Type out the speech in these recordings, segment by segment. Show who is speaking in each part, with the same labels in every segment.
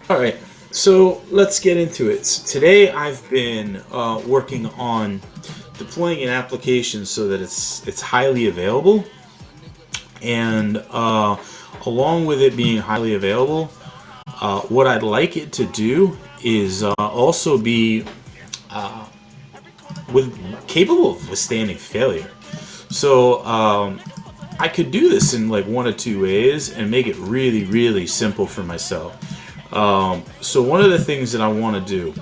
Speaker 1: All right, so let's get into it. So today I've been working on deploying an application so that it's highly available, and along with it being highly available, what I'd like it to do is also be with capable of withstanding failure. So I could do this in like one of two ways and make it really, really simple for myself. So one of the things that I want to do,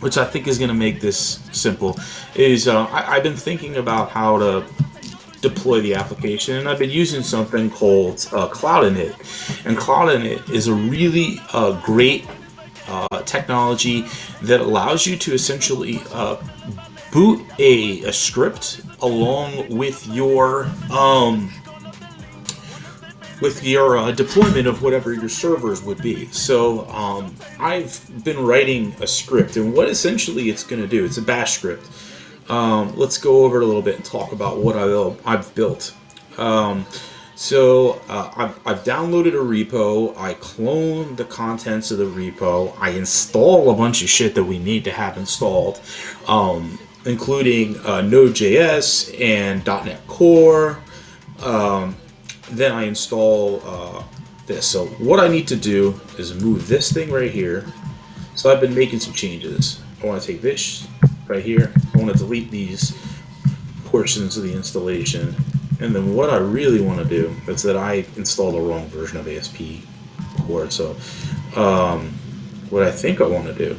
Speaker 1: which I think is going to make this simple, is I've been thinking about how to deploy the application, and I've been using something called Cloud Init. And Cloud Init is a really great technology that allows you to essentially boot a script along with your deployment of whatever your servers would be. So I've been writing a script, and what essentially it's going to do, it's a bash script. Let's go over it a little bit and talk about what I've built. I've downloaded a repo, I clone the contents of the repo, I install a bunch of shit that we need to have installed, including Node.js and .NET Core. Then I install this. So what I need to do is move this thing right here. So I've been making some changes. I want to take this right here. I want to delete these portions of the installation. And then what I really want to do is that I installed the wrong version of ASP core. So what I think I want to do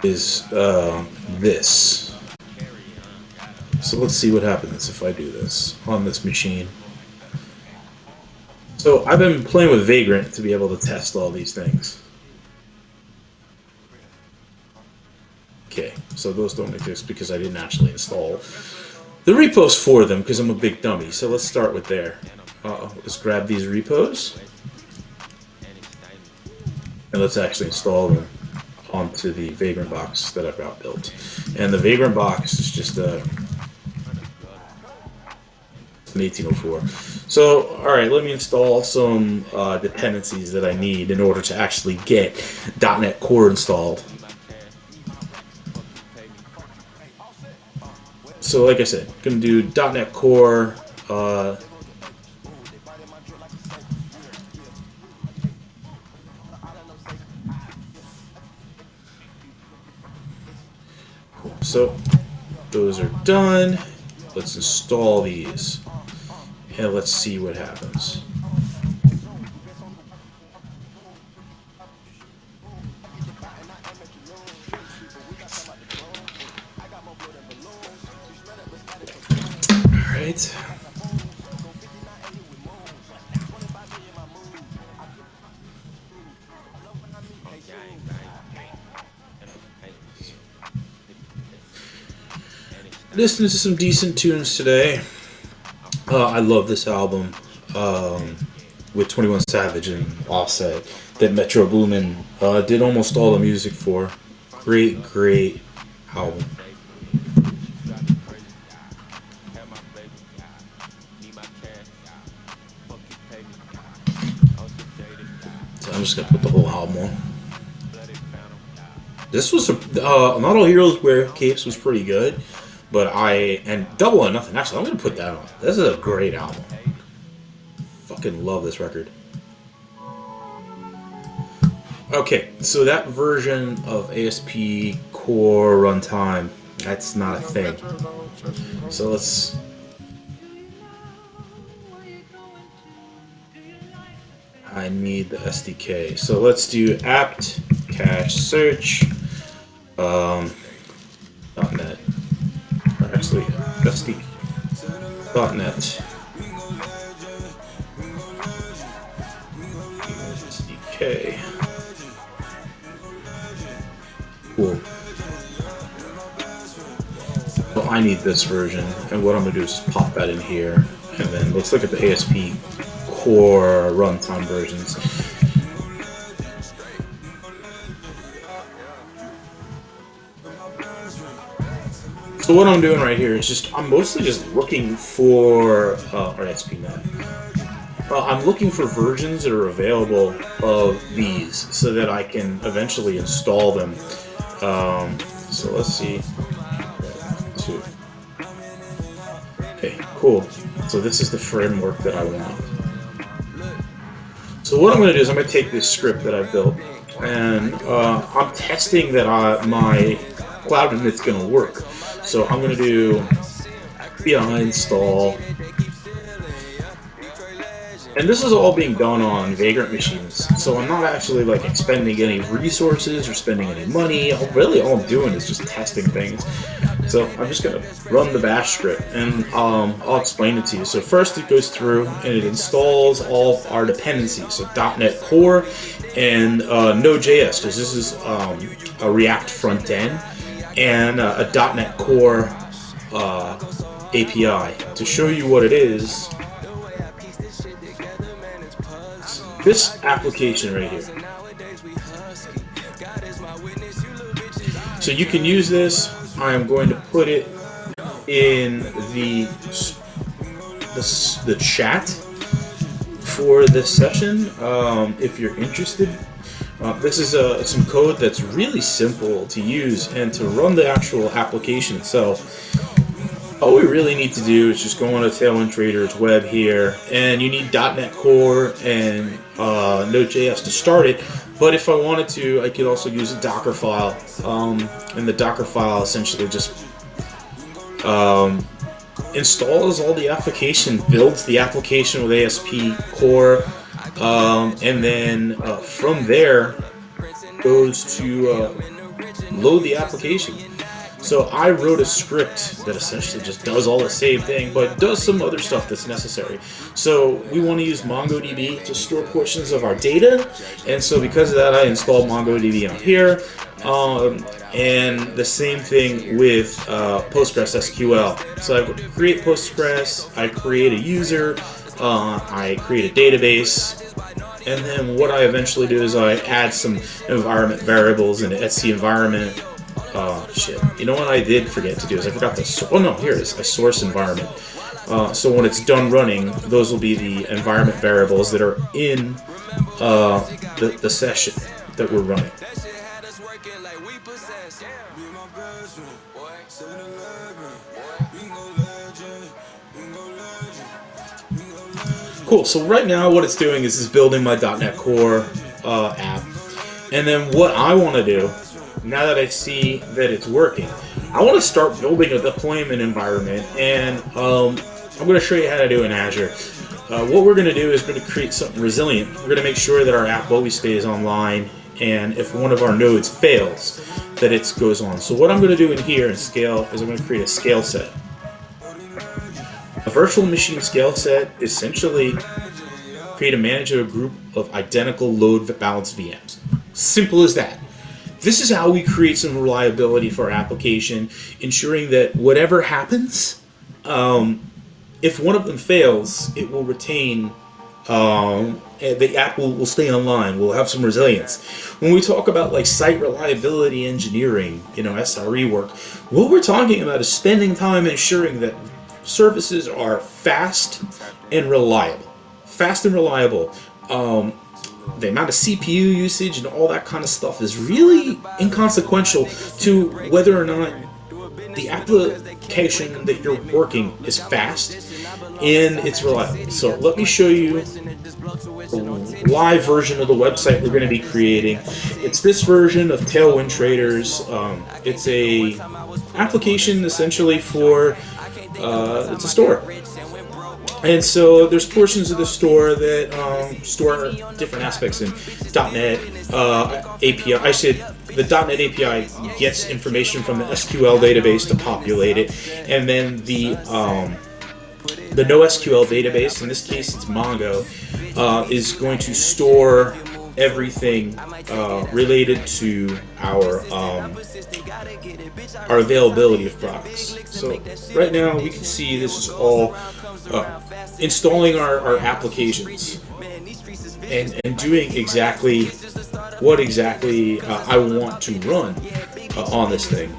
Speaker 1: is this. So let's see what happens if I do this on this machine. So I've been playing with Vagrant to be able to test all these things. Okay, so those don't exist because I didn't actually install the repos for them because I'm a big dummy. So let's start with there. Let's grab these repos and let's actually install them onto the Vagrant box that I've got built. And the Vagrant box is just an 1804. So, alright, let me install some dependencies that I need in order to actually get .NET Core installed. So, like I said, I'm going to do .NET Core. So, those are done. Let's install these. And let's see what happens. Alright. Listening to some decent tunes today. I love this album with 21 Savage and Offset that Metro Boomin did almost all the music for. Great, great album. So I'm just gonna put the whole album on. This was Not All Heroes Wear Capes was pretty good. But and Double or Nothing. Actually, I'm gonna put that on. This is a great album. Fucking love this record. Okay, so that version of ASP Core Runtime, that's not a thing. So let's. I need the SDK. So let's do apt cache search. .NET. Actually, SDK.NET. SDK. Cool. So I need this version, and what I'm gonna do is just pop that in here, and then let's look at the ASP Core runtime versions. So what I'm doing right here is I'm mostly just looking for ASP.NET. I'm looking for versions that are available of these so that I can eventually install them. So let's see. Two. Okay, cool. So this is the framework that I want. So what I'm going to do is I'm going to take this script that I've built, and I'm testing that my cloud init's going to work. So I'm going to do BI install. And this is all being done on Vagrant machines, so I'm not actually like expending any resources or spending any money. Really, all I'm doing is just testing things. So I'm just gonna run the bash script, and I'll explain it to you. So first, it goes through and it installs all of our dependencies, so .NET Core and Node.js, because this is a React front end, and a .NET Core API. To show you what it is, this application right here. So you can use this. I am going to put it in the chat for this session if you're interested. This is some code that's really simple to use, and to run the actual application itself, all we really need to do is just go on to Tailwind Traders web here, and you need .NET Core and Node.js to start it. But if I wanted to, I could also use a Docker file, and the Docker file essentially just installs all the application, builds the application with ASP Core, and then from there goes to load the application. So I wrote a script that essentially just does all the same thing, but does some other stuff that's necessary. So we want to use MongoDB to store portions of our data, and so because of that, I installed MongoDB on here. And the same thing with Postgres SQL. So I create Postgres, I create a user, I create a database, and then what I eventually do is I add some environment variables in the Etsy environment. Shit. You know what I did forget to do is I forgot to. Oh no, here it is. A source environment. So when it's done running, those will be the environment variables that are in the session that we're running. Cool. So right now, what it's doing is building my .NET Core app, and then what I want to do, now that I see that it's working, I want to start building a deployment environment, and I'm going to show you how to do it in Azure. What we're going to do is we're going to create something resilient. We're going to make sure that our app always stays online, and if one of our nodes fails, that it goes on. So what I'm going to do in here in Scale is I'm going to create a scale set. A virtual machine scale set essentially create and manage a group of identical load balanced VMs. Simple as that. This is how we create some reliability for our application, ensuring that whatever happens, if one of them fails, it will retain, the app will stay online, we'll have some resilience. When we talk about like site reliability engineering, SRE work, what we're talking about is spending time ensuring that services are fast and reliable. Fast and reliable. The amount of CPU usage and all that kind of stuff is really inconsequential to whether or not the application that you're working is fast and it's reliable. So let me show you the live version of the website we're going to be creating. It's this version of Tailwind Traders. It's a application essentially for it's a store. And so there's portions of the store that store different aspects in .NET API. I said the .NET API gets information from the SQL database to populate it, and then the NoSQL database, in this case it's Mongo, is going to store everything related to our availability of products. So right now we can see this is all installing our applications and doing exactly what I want to run on this thing.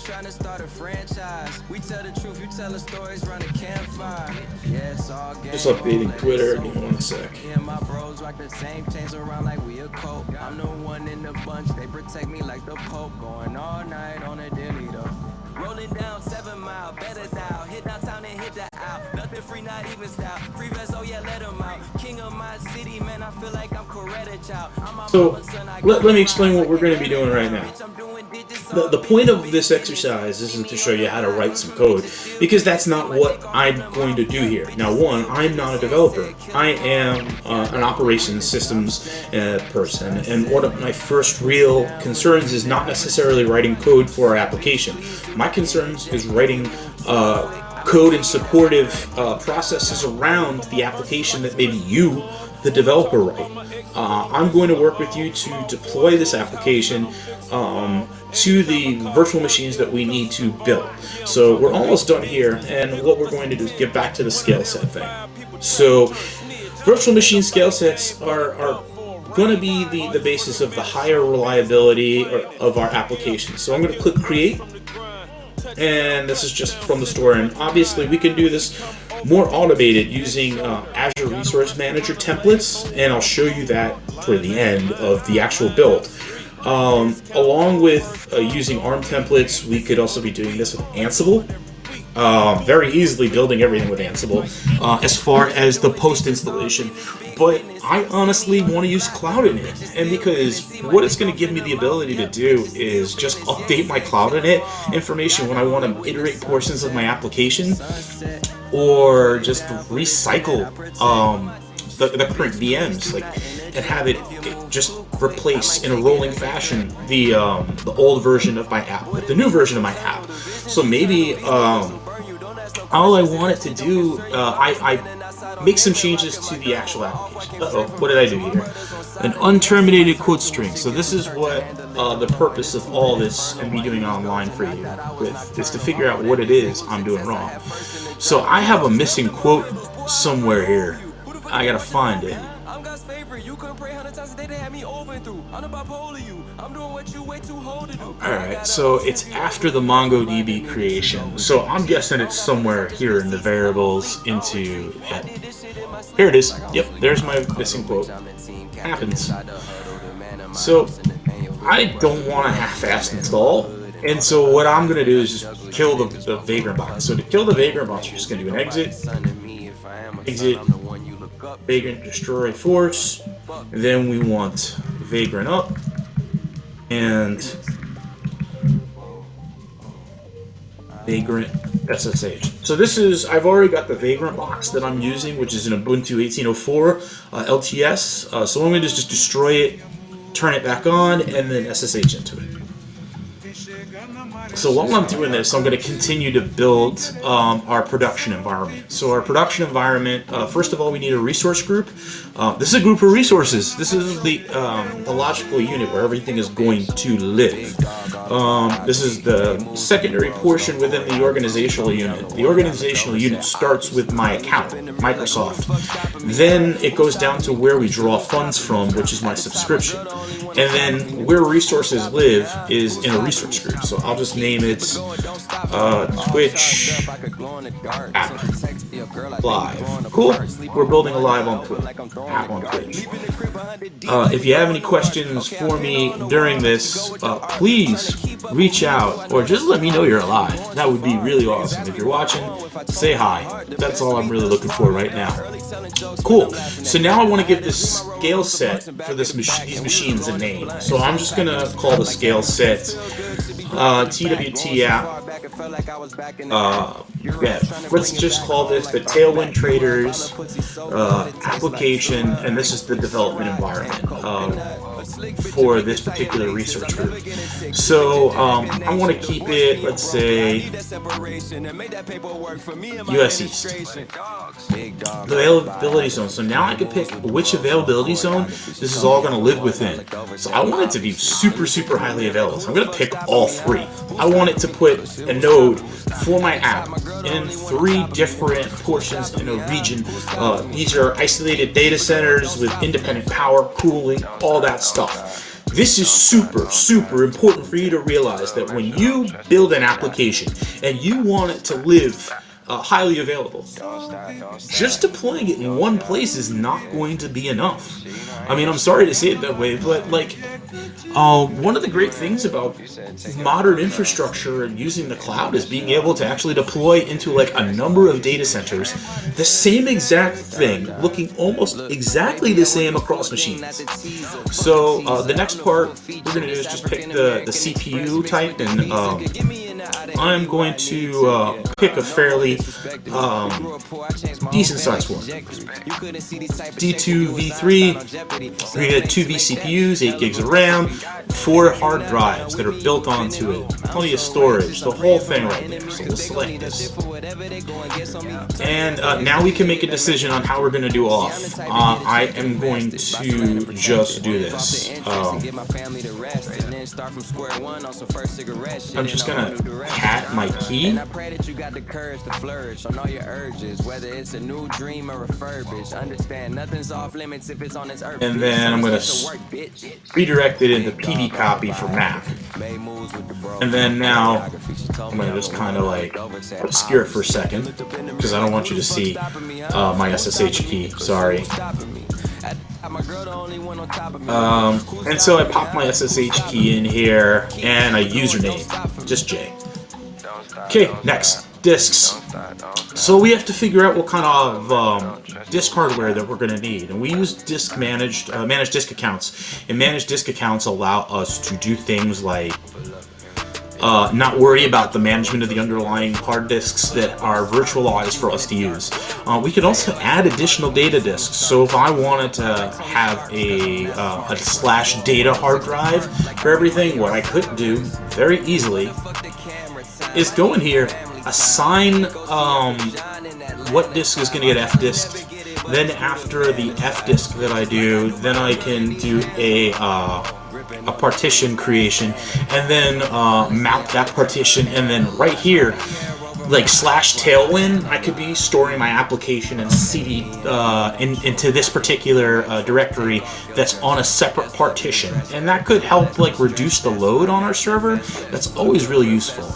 Speaker 2: trying to start a franchise. We tell the truth, you tell the stories, run a campfire. Yeah, it's all game.
Speaker 1: Just updating Twitter. Give me 1 sec.
Speaker 2: Yeah, my bros rock the same chains around like we a coat. I'm the one in the bunch, they protect me like the Pope. Going all night on a daily though. Rolling down 7 Mile, better dial. Hit downtown and hit the out. Nothing free, not even style. Free vest, oh yeah, let them out. King of my city, man, I feel like I'm Coretta child.
Speaker 1: So let me explain what we're going to be doing right now. The point of this exercise isn't to show you how to write some code, because that's not what I'm going to do here. Now, one, I'm not a developer. I am an operations systems person, and one of my first real concerns is not necessarily writing code for our application. My concerns is writing code and supportive processes around the application that maybe you, the developer, write. I'm going to work with you to deploy this application to the virtual machines that we need to build. So we're almost done here, and what we're going to do is get back to the scale set thing. So virtual machine scale sets are going to be the basis of the higher reliability of our application. So I'm going to click create, and this is just from the store, and obviously we can do this more automated using Azure Resource Manager templates, and I'll show you that toward the end of the actual build. Along with using ARM templates, we could also be doing this with Ansible. Very easily building everything with Ansible as far as the post installation, but I honestly want to use Cloud Init, and because what it's going to give me the ability to do is just update my Cloud Init information when I want to iterate portions of my application, or just recycle the current VMs, and have it just replace in a rolling fashion the old version of my app with the new version of my app. So maybe all I want it to do, I make some changes to the actual application. What did I do here? An unterminated quote string. So this is what the purpose of all this and me doing online for you with is to figure out what it is I'm doing wrong. So I have a missing quote somewhere here. I gotta find it. Alright, so it's after the MongoDB creation. So I'm guessing it's somewhere here in the variables into it. Here it is. Yep, there's my missing quote. Happens. So I don't want to half-ass install. And so what I'm going to do is just kill the Vagrant box. So to kill the Vagrant box, you're just going to do an exit, Vagrant destroy force, and then we want Vagrant up, and Vagrant SSH. So this is, I've already got the Vagrant box that I'm using, which is an Ubuntu 1804 LTS. So I'm going to just destroy it, turn it back on, and then SSH into it. So while I'm doing this, I'm going to continue to build our production environment. So our production environment, first of all, we need a resource group. This is a group of resources. This is the logical unit where everything is going to live. This is the secondary portion within the organizational unit. The organizational unit starts with my account, Microsoft. Then it goes down to where we draw funds from, which is my subscription. And then where resources live is in a resource group. So I'll just name it Twitch app live. Cool. We're building a live on Twitch app on Twitch. If you have any questions for me during this, please reach out or just let me know you're alive. That would be really awesome. If you're watching, say hi. That's all I'm really looking for right now. Cool. So now I want to give this scale set for these machines a name. So I'm just going to call the scale set TWT app. Let's just call this the Tailwind Traders application, and this is the development environment for this particular research group. So I want to keep it, let's say, US East. The availability zone. So now I can pick which availability zone this is all going to live within. So I want it to be super, super highly available. So I'm going to pick all three. I want it to put a node for my app in 3 different portions in a region. These are isolated data centers with independent power, cooling, all that stuff. This is super important for you to realize that when you build an application and you want it to live highly available, just deploying it in one place is not going to be enough. I mean, I'm sorry to say it that way, but like, one of the great things about modern infrastructure and using the cloud is being able to actually deploy into like a number of data centers the same exact thing, looking almost exactly the same across machines. So the next part we're going to do is just pick the CPU type, and I'm going to pick a fairly decent sized one. D2 V3, we get 2 vCPUs, 8 gigs of RAM, 4 hard drives that are built onto it, plenty of storage, the whole thing right there. So we'll select this. And now we can make a decision on how we're going to do off. I am going to just do this. I'm just going to pat my key. And then I'm going to redirect it into PD copy for Mac. And then now I'm going to just kind of like obscure it for a second, because I don't want you to see my SSH key. Sorry. And so I pop my SSH key in here and a username, just J. Okay, next, disks. So we have to figure out what kind of disk hardware that we're going to need, and we use disk managed disk accounts. And managed disk accounts allow us to do things like not worry about the management of the underlying hard disks that are virtualized for us to use. We can also add additional data disks. So if I wanted to have a slash data hard drive for everything, what I could do very easily is go in here, assign what disk is going to get F-disked. Then after the F-disk that I do, then I can do a partition creation, and then mount that partition, and then right here, like slash Tailwind, I could be storing my application and CD into this particular directory that's on a separate partition, and that could help like reduce the load on our server. That's always really useful.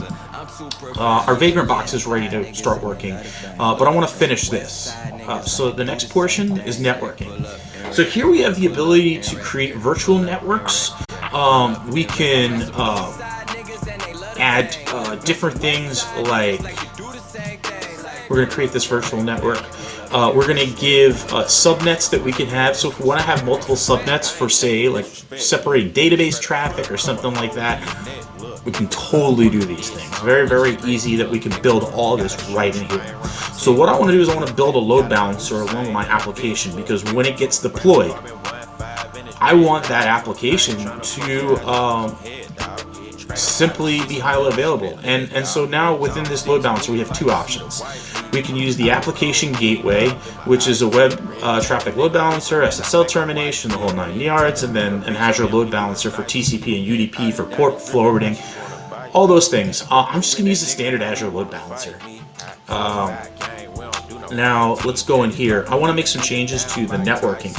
Speaker 1: Our Vagrant box is ready to start working, but I want to finish this. So the next portion is networking. So here we have the ability to create virtual networks. We can add different things, like we're going to create this virtual network. We're going to give subnets that we can have. So if we want to have multiple subnets for, say, like separating database traffic or something like that, we can totally do these things. Very, very easy that we can build all this right in here. So what I want to do is I want to build a load balancer along with my application, because when it gets deployed, I want that application to simply be highly available. And so now within this load balancer, we have two options. We can use the application gateway, which is a web traffic load balancer, SSL termination, the whole 9 yards, and then an Azure load balancer for TCP and UDP for port forwarding, all those things. I'm just going to use the standard Azure load balancer. Now let's go in here. I want to make some changes to the networking.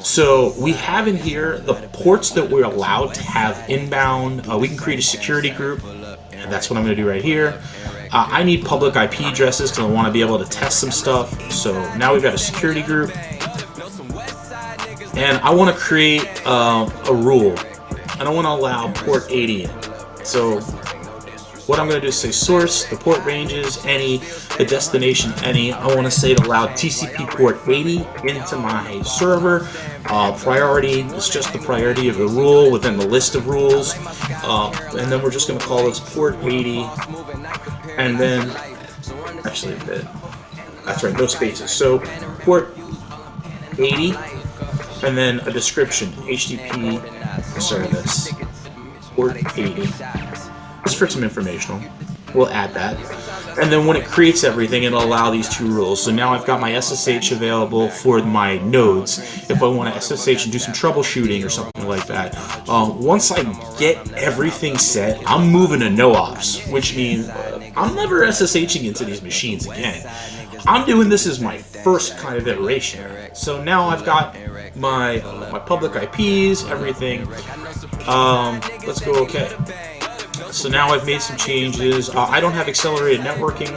Speaker 1: So we have in here the ports that we're allowed to have inbound. We can create a security group, and that's what I'm going to do right here. I need public IP addresses because I want to be able to test some stuff. So now we've got a security group, and I want to create a rule. I don't want to allow port 80 in. So what I'm going to do is say source, the port ranges, any, the destination, any. I want to say to allow TCP port 80 into my server. Priority is just the priority of the rule within the list of rules. And then we're just going to call this port 80. And then, actually, that's right, no spaces. So port 80, and then a description, HTTP service, port 80. Just for some informational, we'll add that. And then when it creates everything, it'll allow these two rules. So now I've got my SSH available for my nodes if I want to SSH and do some troubleshooting or something like that. Once I get everything set, I'm moving to no ops, which means I'm never SSHing into these machines again. I'm doing this as my first kind of iteration. So now I've got my public IPs, everything. Let's go OK. So now I've made some changes. I don't have accelerated networking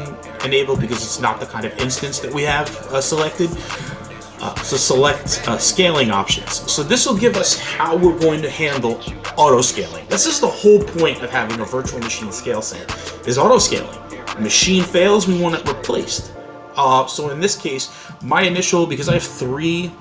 Speaker 1: enabled because it's not the kind of instance that we have selected. So select scaling options. So this will give us how we're going to handle auto scaling. This is the whole point of having a virtual machine scale set, is auto scaling. Machine fails, we want it replaced. So in this case, my initial, because I have 3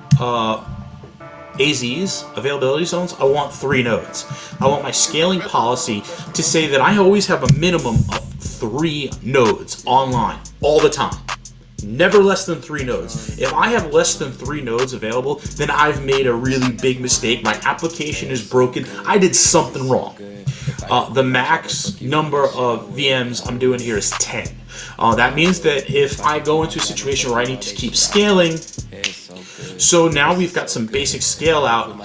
Speaker 1: AZs, availability zones, I want 3 nodes. I want my scaling policy to say that I always have a minimum of 3 nodes online all the time. Never less than 3 nodes. If I have less than 3 nodes available, then I've made a really big mistake. My application is broken. I did something wrong. The max number of VMs I'm doing here is 10. That means that if I go into a situation where I need to keep scaling, so now we've got some basic scale out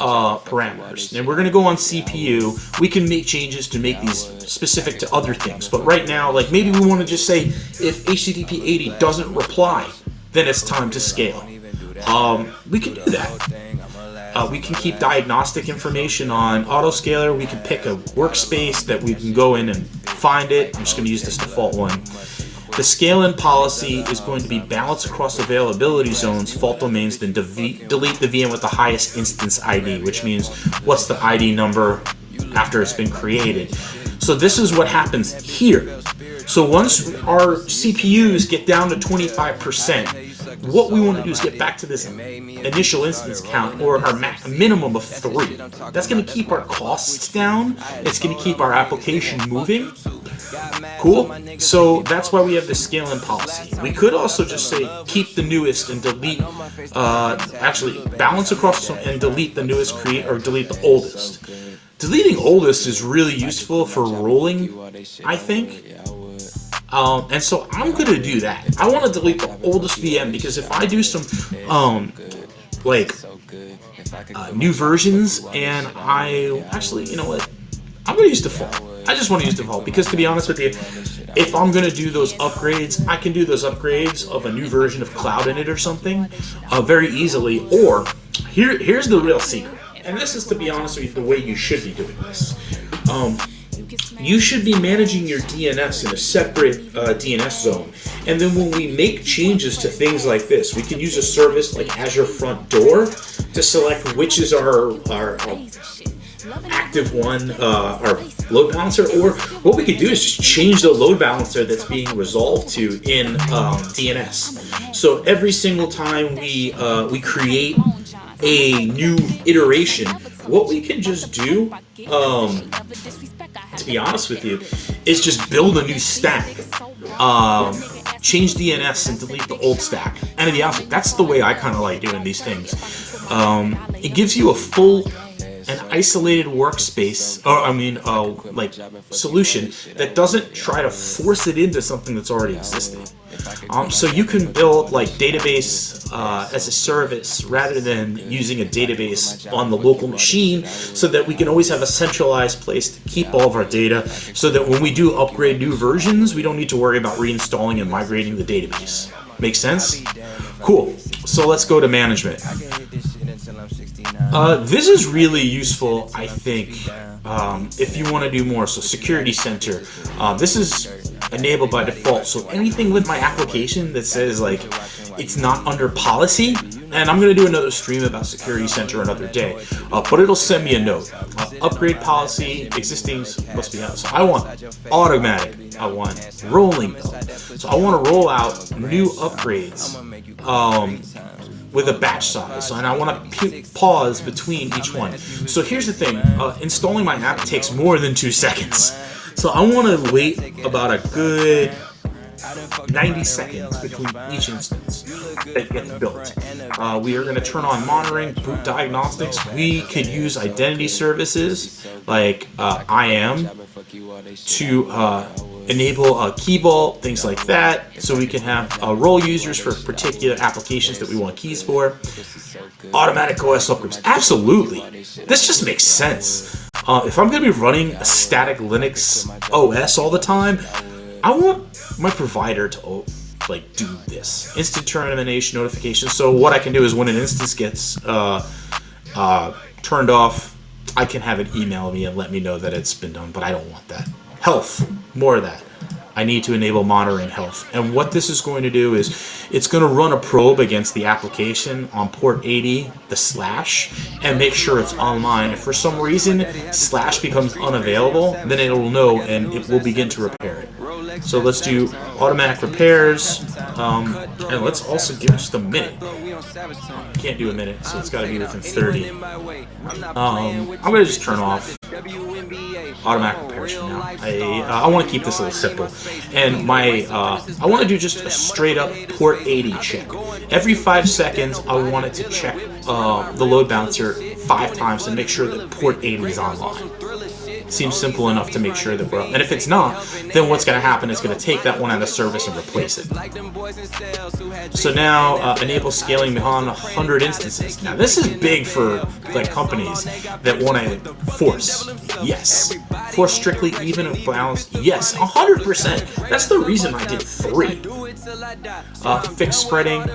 Speaker 1: parameters, and we're going to go on CPU. We can make changes to make these specific to other things, but right now, like maybe we want to just say if HTTP 80 doesn't reply, then it's time to scale. We can do that. We can keep diagnostic information on autoscaler. We can pick a workspace that we can go in and find it. I'm just going to use this default one. The scale-in policy is going to be balanced across availability zones, fault domains, then delete the VM with the highest instance ID, which means what's the ID number after it's been created. So this is what happens here. So once our CPUs get down to 25%, what we want to do is get back to this initial instance count, or our minimum of 3. That's going to keep our costs down. It's going to keep our application moving. Cool. So that's why we have the scale-in policy. We could also just say keep the newest and delete, actually balance across and delete the newest, create or delete the oldest. Deleting oldest is really useful for rolling, I think. And so I'm going to do that. I want to delete the oldest VM because if I do some new versions, and I actually, you know what? I'm going to use default. I just want to use default because, to be honest with you, if I'm going to do those upgrades, I can do those upgrades of a new version of Cloud Init or something very easily. Or here's the real secret, and this is, to be honest with you, the way you should be doing this. You should be managing your DNS in a separate DNS zone. And then when we make changes to things like this, we can use a service like Azure Front Door to select which is our active one, our load balancer, or what we could do is just change the load balancer that's being resolved to in DNS. So every single time we create a new iteration, what we can just do, to be honest with you, is just build a new stack, change DNS and delete the old stack. And to be honest, that's the way I kind of like doing these things. It gives you a full and isolated workspace, solution that doesn't try to force it into something that's already existing. So you can build like database as a service rather than using a database on the local machine, so that we can always have a centralized place to keep all of our data, so that when we do upgrade new versions, we don't need to worry about reinstalling and migrating the database. Make sense? Cool. So let's go to management. This is really useful, I think, if you want to do more. So Security Center, this is enabled by default. So anything with my application that says like it's not under policy, and I'm going to do another stream about Security Center another day, but it'll send me a note. Upgrade policy, existing must be out. So I want automatic, I want rolling though. So I want to roll out new upgrades with a batch size, and I want to pause between each one. So here's the thing, installing my app takes more than 2 seconds. So I want to wait about a good 90 seconds between each instance that gets built. We are going to turn on monitoring, boot diagnostics. We could use identity services like IAM to enable key vault, things like that, so we can have role users for particular applications that we want keys for. Automatic OS upgrades, absolutely. This just makes sense. If I'm going to be running a static Linux OS all the time, I want my provider to do this instant termination notification. So what I can do is when an instance gets turned off, I can have it email me and let me know that it's been done, but I don't want that. Health, more of that. I need to enable monitoring health. And what this is going to do is it's going to run a probe against the application on port 80, the slash, and make sure it's online. If for some reason slash becomes unavailable, then it'll know and it will begin to repair it. So let's do automatic repairs, and let's also give it just a minute. Can't do a minute, so it's got to be within 30. I'm going to just turn off automatic repairs for now. I want to keep this a little simple, and I want to do just a straight up port 80 check. Every 5 seconds, I want it to check the load balancer 5 times and make sure that port 80 is online. Seems simple enough to make sure that we're up. And if it's not, then what's going to happen is going to take that one out of service and replace it. So now enable scaling beyond 100 instances. Now this is big for like companies that want to force. Yes. Force strictly even if balanced. Yes. 100%. That's the reason I did 3. Fixed spreading.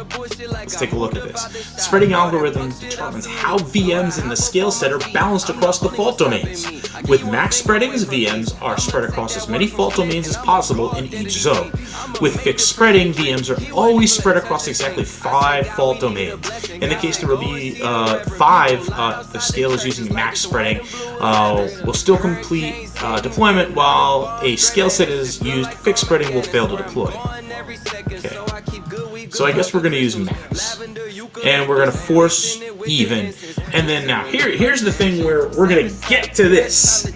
Speaker 1: Let's take a look at this. Spreading algorithm determines how VMs in the scale set are balanced across the fault domains. With max spreadings, VMs are spread across as many fault domains as possible in each zone. With fixed spreading, VMs are always spread across exactly 5 fault domains. In the case there will be 5, the scale is using max spreading, will still complete deployment, while a scale set is used, fixed spreading will fail to deploy. Okay. So I guess we're going to use max, and we're going to force even, and then now here's the thing where we're going to get to this.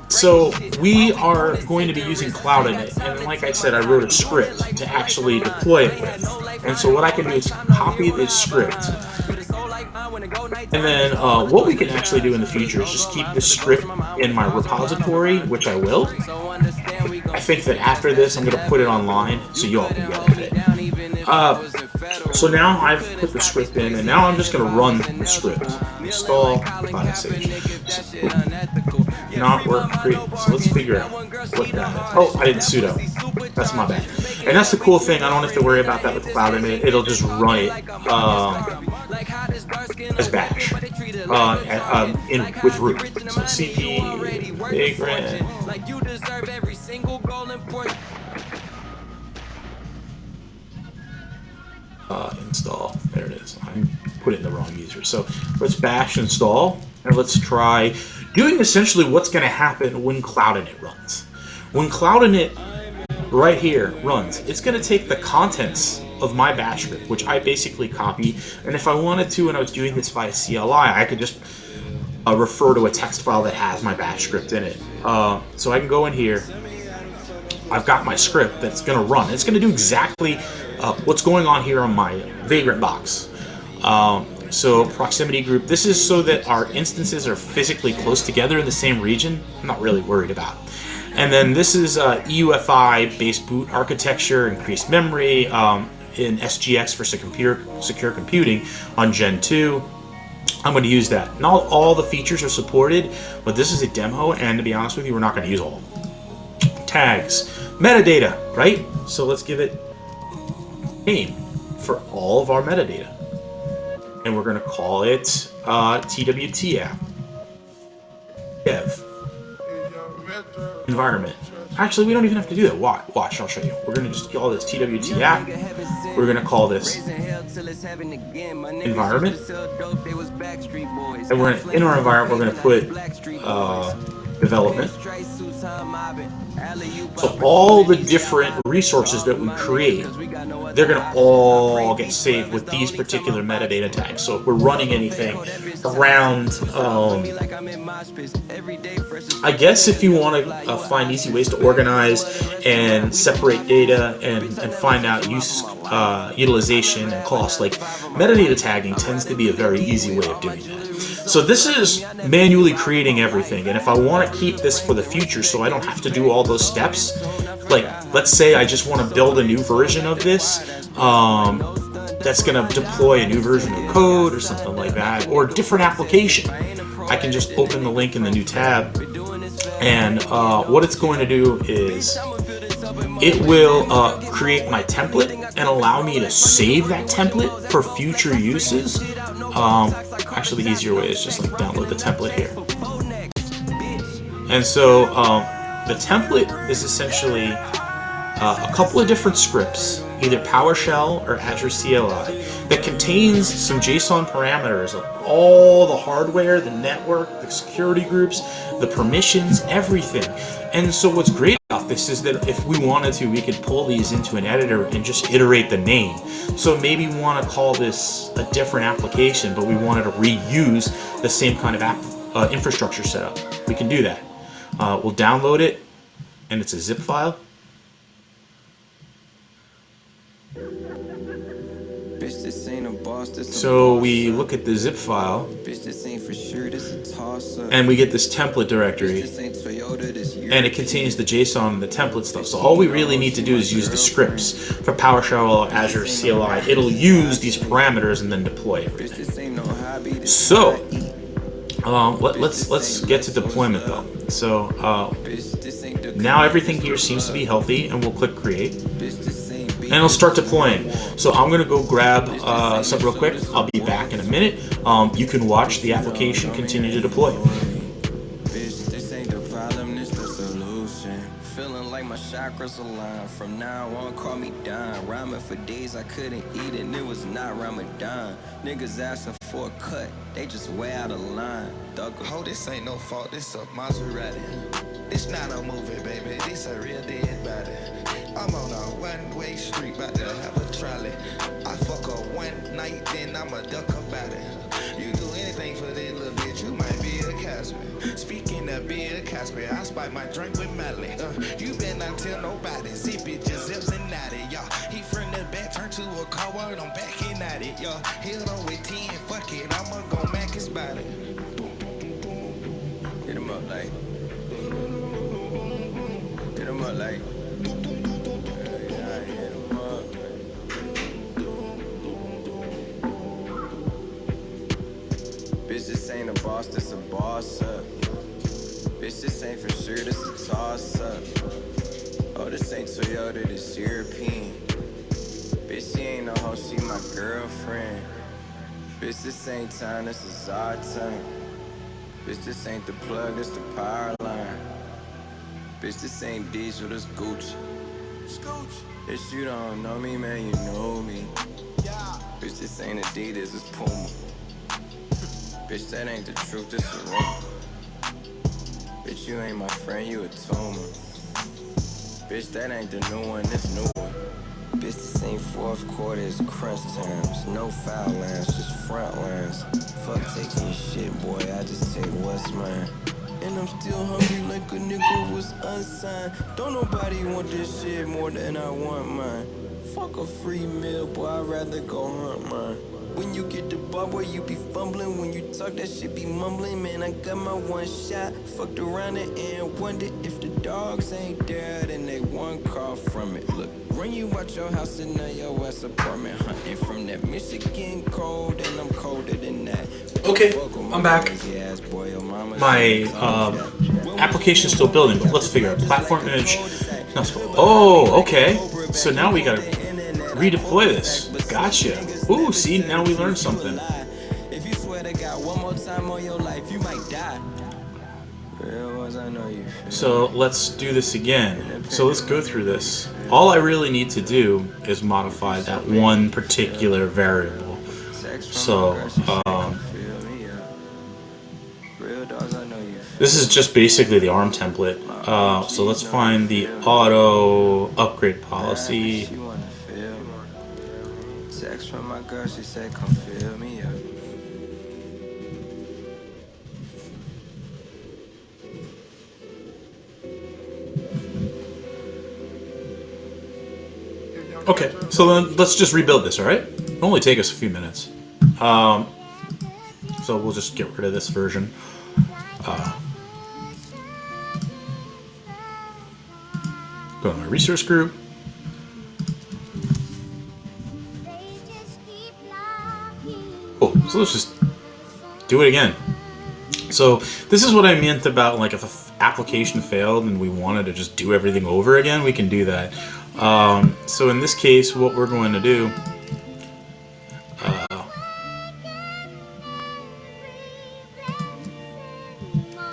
Speaker 1: So we are going to be using Cloud Init, and like I said, I wrote a script to actually deploy it with. And so what I can do is copy this script, and then what we can actually do in the future is just keep this script in my repository, which I will. I think that after this, I'm going to put it online so you all can get at it. So now I've put the script in, and now I'm just going to run the script. Install not work create. So let's figure out what that is. Oh, I didn't sudo. That's my bad. And that's the cool thing. I don't have to worry about that with Cloud Init. It'll just run it as bash with root. So cp vagrant. Install. There it is. I put it in the wrong user. So let's bash install, and let's try doing essentially what's going to happen when Cloud Init runs. When Cloud Init right here runs, it's going to take the contents of my bash script, which I basically copy, and if I wanted to, and I was doing this via CLI, I could just refer to a text file that has my bash script in it. So I can go in here. I've got my script that's going to run. It's going to do exactly what's going on here on my Vagrant box. So proximity group, this is so that our instances are physically close together in the same region. I'm not really worried about. And then this is EUFI based boot architecture, increased memory, in SGX for secure computing on Gen 2. I'm going to use that. Not all the features are supported, but this is a demo, and to be honest with you, we're not going to use all of them. Tags, metadata, right? So let's give it name for all of our metadata. And we're going to call it TWT app. Dev. Environment. Actually, we don't even have to do that. Watch, I'll show you. We're going to just call this TWT app. We're going to call this environment. And we're in our environment, we're going to put development. So all the different resources that we create, they're going to all get saved with these particular metadata tags. So if we're running anything around, I guess if you want to find easy ways to organize and separate data and find out utilization and cost, like metadata tagging tends to be a very easy way of doing that. So this is manually creating everything, and if I want to keep this for the future so I don't have to do all those steps, like let's say I just want to build a new version of this that's going to deploy a new version of code or something like that, or a different application, I can just open the link in the new tab, and what it's going to do is it will create my template and allow me to save that template for future uses. Actually, the easier way is just like download the template here. And so the template is essentially a couple of different scripts, either PowerShell or Azure CLI, that contains some JSON parameters of all the hardware, the network, the security groups, the permissions, everything. And so what's great about this is that if we wanted to, we could pull these into an editor and just iterate the name. So maybe we want to call this a different application, but we wanted to reuse the same kind of infrastructure setup. We can do that. We'll download it, and it's a zip file. So we look at the zip file, and we get this template directory, and it contains the JSON and the template stuff. So all we really need to do is use the scripts for PowerShell or Azure CLI. It'll use these parameters and then deploy everything. So let's get to deployment though. So now everything here seems to be healthy, and we'll click create. And it'll start deploying. So I'm gonna go grab something real quick. I'll be back in a minute. You can watch the application continue to deploy.
Speaker 2: This ain't the problem, this the solution. Feeling like my chakras align. From now on, call me Don. Rhyming for days I couldn't eat it, and it was not Ramadan. Niggas asking for a cut, they just way out of line.
Speaker 3: Oh, this ain't no fault, this a Maserati. It's not a movie, baby, this a real dead body. I'm on a one-way street, about to have a trolley. I fuck her one night, then I'ma duck about it. You do anything for this little bitch, you might be a Casper. Speaking of being a Casper, I spike my drink with Melly. You better not tell nobody, zip it, just zips and natty, y'all. He from the back, turn to a car word, I'm backing at it, y'all. Hit on with 10, fuck it, I'ma go mack his body.
Speaker 2: Hit him up like. Hit him up like. Bitch, this ain't a boss, this a boss up. Bitch, this ain't for sure, this a toss up. Oh, this ain't Toyota, this European. Bitch, she ain't no hoe, she my girlfriend. Bitch, this ain't time, this is our time. Bitch, this ain't the plug, this the power line. Bitch, this ain't diesel, this Gucci. Bitch, you don't know me, man, you know me. Bitch, this ain't Adidas, it's Puma. Bitch, that ain't the truth, this a rumor. Bitch, you ain't my friend, you a tumor. Bitch, that ain't the new one, this new one. Bitch, this ain't fourth quarter, it's crunch times. No foul lines, just front lines. Fuck taking shit, boy, I just take what's mine. And I'm still hungry like a nigga was unsigned. Don't nobody want this shit more than I want mine. Fuck a free meal, boy, I'd rather go hunt mine. When you get the bar, boy, you be fumbling. When you talk, that shit be mumbling. Man, I got my one shot. Fucked around it and wondered if the dogs ain't there, then they one call from it. Look, run you out your house and now your West apartment. Hunting from that Michigan cold, and I'm colder than that.
Speaker 1: Okay, I'm back. My application is still building, but let's figure out platform image. Oh, okay. So now we gotta redeploy this. Gotcha. Ooh, see, now we learned something.
Speaker 2: If you swear to God one more time on your life, you might die.
Speaker 1: So let's do this again. So let's go through this. All I really need to do is modify that one particular variable. So this is just basically the ARM template. So let's find the auto upgrade policy.
Speaker 2: Text from my girl, she said, come fill me up.
Speaker 1: Okay, so then let's just rebuild this, alright? It'll only take us a few minutes. So we'll just get rid of this version. Go to my resource group. Cool, so let's just do it again. So this is what I meant about, like, if an application failed and we wanted to just do everything over again, we can do that. So in this case, what we're going to do,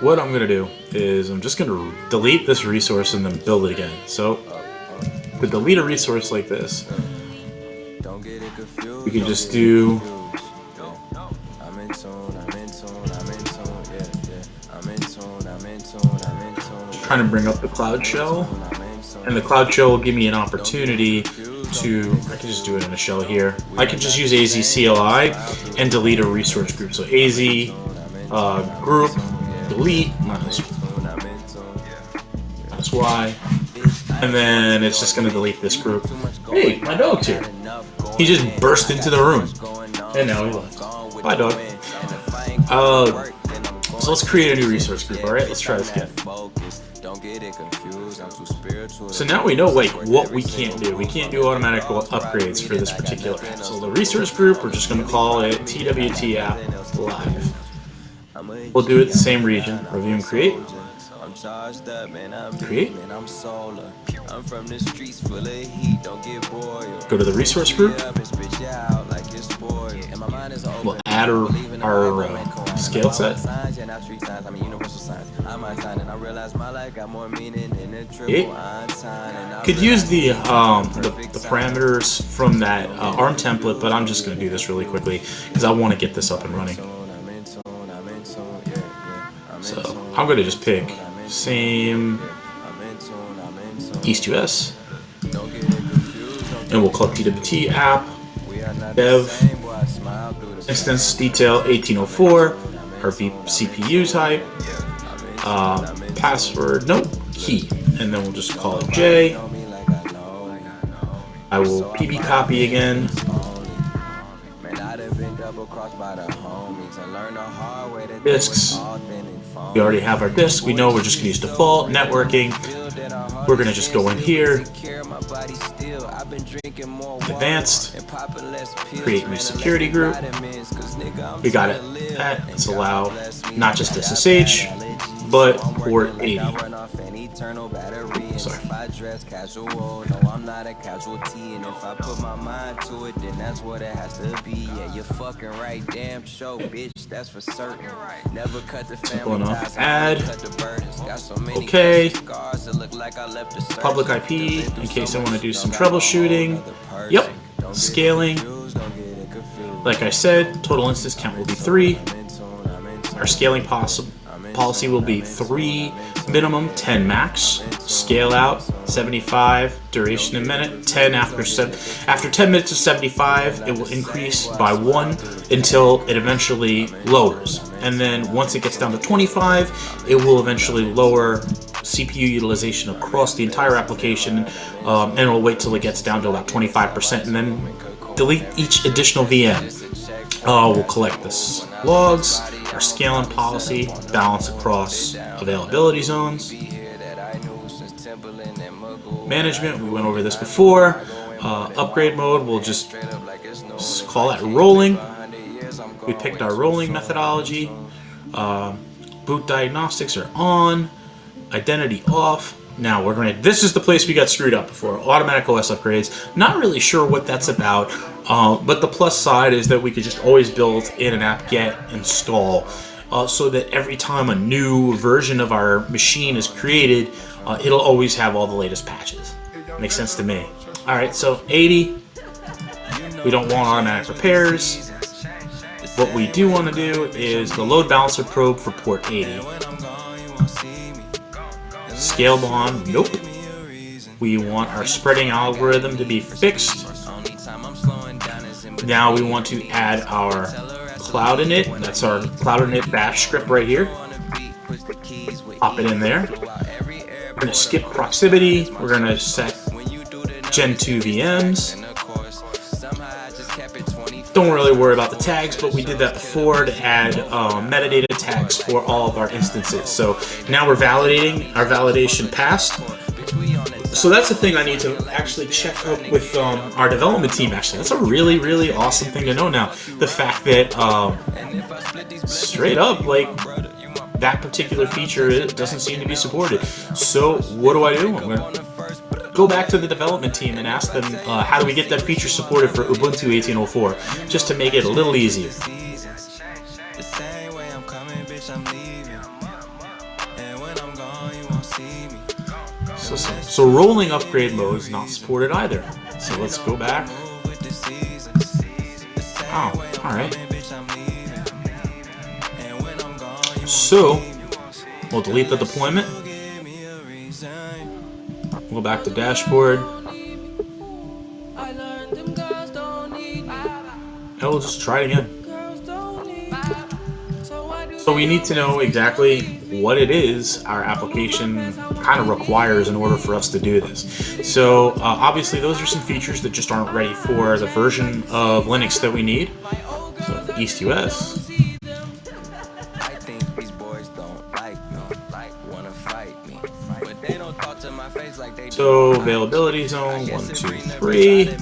Speaker 1: what I'm gonna do is I'm just gonna delete this resource and then build it again. So to delete a resource like this, we can just do trying to bring up the Cloud Shell, and the Cloud Shell will give me an opportunity to, I can just do it in a shell here. I can just use AZ CLI and delete a resource group. So AZ group delete minus Y, and then it's just going to delete this group. Hey, my dog's here. He just burst into the room, and now he left. Bye, dog. So let's create a new resource group. All right, let's try this again. So now we know like what we can't do. We can't do automatic upgrades for this particular app. So the resource group, we're just going to call it TWT app live. We'll do it the same region. Review and create. Create. Go to the resource group. We'll add our scale set. Create. Could use the parameters from that ARM template, but I'm just going to do this really quickly because I want to get this up and running. So I'm going to just pick same East US, and we'll call it TWT app dev instance detail 1804, our CPU type, password, nope, key, and then we'll just call it J. I will PB copy again. Disks. We already have our disk. We know we're just going to use default networking. We're going to just go in here, advanced, create new security group. We got it. Let's allow not just SSH, but port 80. Sorry. I'm not a casualty, and if I put my mind to it, then that's what it has to be. Yeah, you're fucking right, damn show, bitch, that's for certain. Never cut the family ties, add. Okay. Public IP in case I want to do some troubleshooting. Yep. Scaling. Like I said, total instance count will be 3. Our scaling policy will be 3 minimum, 10 max. Scale out 75, duration a minute, 10 after 10 minutes of 75, it will increase by 1 until it eventually lowers. And then once it gets down to 25, it will eventually lower CPU utilization across the entire application, and it'll wait till it gets down to about 25%, and then delete each additional VM. We'll collect this logs, our scaling policy, balance across availability zones. Management, we went over this before. Upgrade mode, we'll just call that rolling. We picked our rolling methodology. Boot diagnostics are on. Identity off. Now we're going to, this is the place we got screwed up before. Automatic OS upgrades. Not really sure what that's about, but the plus side is that we could just always build in an apt-get install, so that every time a new version of our machine is created, it'll always have all the latest patches. Makes sense to me. Alright, so 80. We don't want automatic repairs. What we do want to do is the load balancer probe for port 80. Scale bond, nope. We want our spreading algorithm to be fixed. Now we want to add our cloud init. That's our cloud init bash script right here. Pop it in there. We're going to skip proximity. We're going to set Gen 2 VMs. Don't really worry about the tags, but we did that before to add metadata tags for all of our instances. So now we're validating. Our validation passed. So that's the thing I need to actually check up with our development team. Actually, that's a really, really awesome thing to know now. The fact that straight up, like, that particular feature doesn't seem to be supported. So what do? I'm going to go back to the development team and ask them how do we get that feature supported for Ubuntu 18.04, just to make it a little easier. So rolling upgrade mode is not supported either. So let's go back. Oh, alright. So, we'll delete the deployment. We'll go back to dashboard. And we'll just try it again. So we need to know exactly what it is our application kind of requires in order for us to do this. So obviously those are some features that just aren't ready for the version of Linux that we need. So East US. So availability zone 1, 2, 3.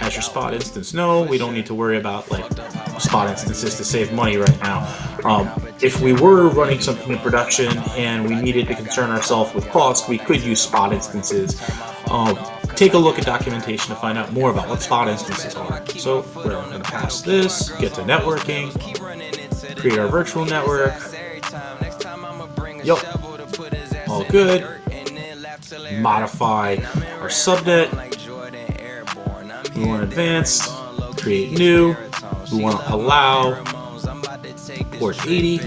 Speaker 1: Azure Spot instance, no. We don't need to worry about like spot instances to save money right now. If we were running something in production and we needed to concern ourselves with cost, we could use spot instances. Take a look at documentation to find out more about what spot instances are. So we're going to pass this, get to networking, create our virtual network. Yup, all good. Modify our subnet. We want advanced, create new. We want to allow port 80.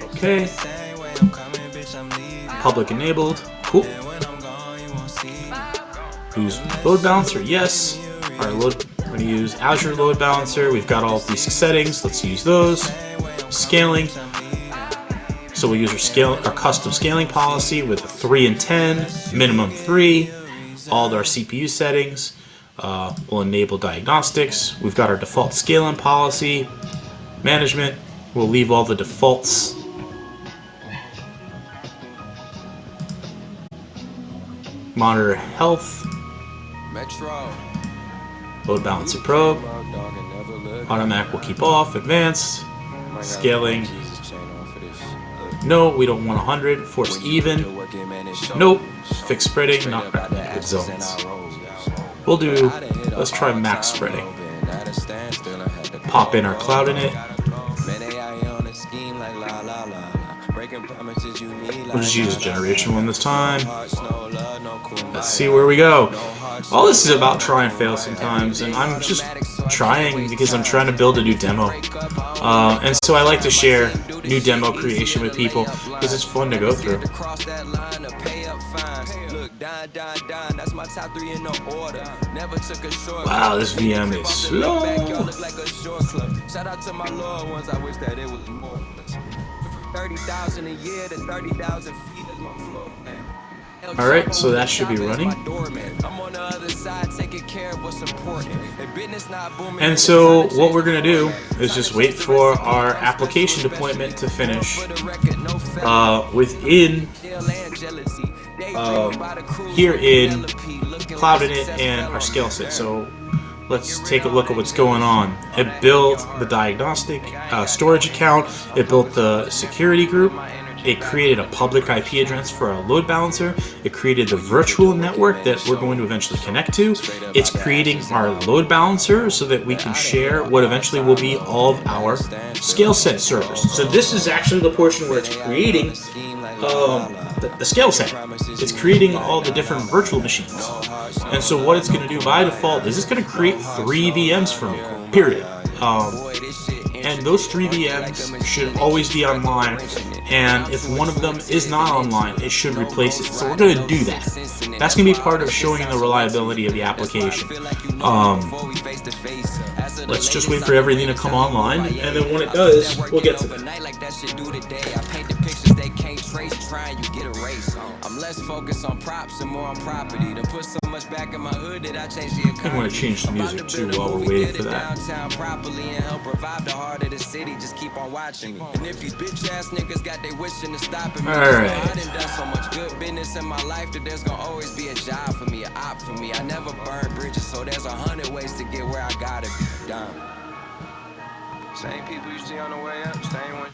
Speaker 1: Okay. Public enabled. Cool. Use load balancer. Yes. Our load. We're going to use Azure Load Balancer. We've got all of these settings. Let's use those. Scaling. So we use our custom scaling policy with a 3 and 10, minimum 3. All of our CPU settings. We'll enable diagnostics. We've got our default scaling policy. Management. We'll leave all the defaults. Monitor health. Load balancer probe. Automatic will keep off. Advanced. Scaling. No, we don't want 100. Force even. Nope. Fixed spreading. Not good zones. We'll do. Let's try max spreading. Pop in our cloud in it. We'll just use a generation one this time. Let's see where we go. All this is about try and fail sometimes, and I'm just trying because I'm trying to build a new demo. And so I like to share new demo creation with people because it's fun to go through. Wow, this VM is slow. Alright, so that should be running. And so what we're going to do is just wait for our application deployment to finish within here in Cloud Init and our Scalesets. So let's take a look at what's going on. It built the diagnostic storage account. It built the security group. It created a public IP address for our load balancer. It created the virtual network that we're going to eventually connect to. It's creating our load balancer so that we can share what eventually will be all of our Scaleset servers. So this is actually the portion where it's creating the Scaleset. It's creating all the different virtual machines. And so what it's going to do by default is it's going to create 3 VMs for me, period. And those 3 VMs should always be online, and if one of them is not online, it should replace it. So we're going to do that. That's going to be part of showing the reliability of the application. Let's just wait for everything to come online, and then when it does, we'll get to that. I'm less focused on props and more on property. To put so much back in my hood that I changed the economy. I want to change the music too while we're waiting for that. Properly and help revive the heart of the city. Just keep on watching me. And if these bitch ass niggas got they wishing to stop me. I done done so much good business in my life that there's gonna always be a job for me, an op for me. I never burn bridges, so there's 100 ways to get where I gotta be done. Same people you see on the way up, same one.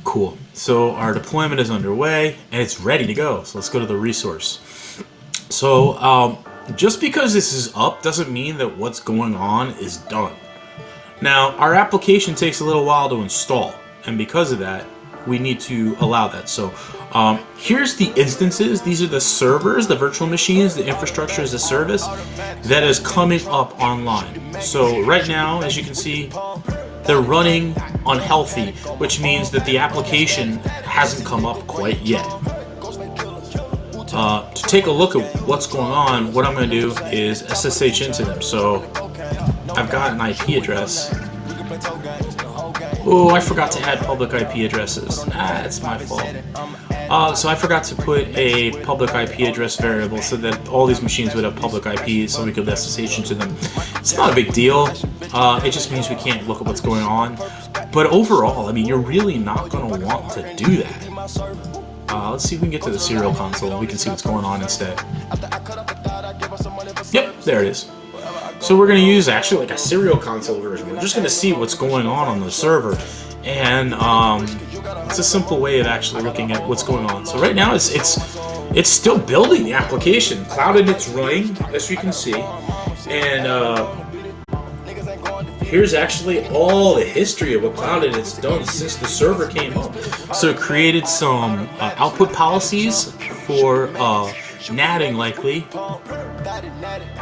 Speaker 1: Cool. So our deployment is underway and it's ready to go. So let's go to the resource. So just because this is up doesn't mean that what's going on is done. Now, our application takes a little while to install, and because of that, we need to allow that. So here's the instances. These are the servers, the virtual machines, the infrastructure as a service that is coming up online. So right now, as you can see, they're running unhealthy, which means that the application hasn't come up quite yet. To take a look at what's going on, what I'm going to do is SSH into them. So I've got an IP address. Oh, I forgot to add public IP addresses. That's my fault. So I forgot to put a public IP address variable so that all these machines would have public IPs so we could SSH into them. It's not a big deal. It just means we can't look at what's going on. But overall, I mean, you're really not going to want to do that. Let's see if we can get to the serial console and we can see what's going on instead. Yep, there it is. So we're going to use actually like a serial console version. We're just going to see what's going on the server. And it's a simple way of actually looking at what's going on. So right now it's still building the application. Cloud Init's running, as you can see. And here's actually all the history of what Cloud Init's done since the server came up. So it created some output policies for natting likely.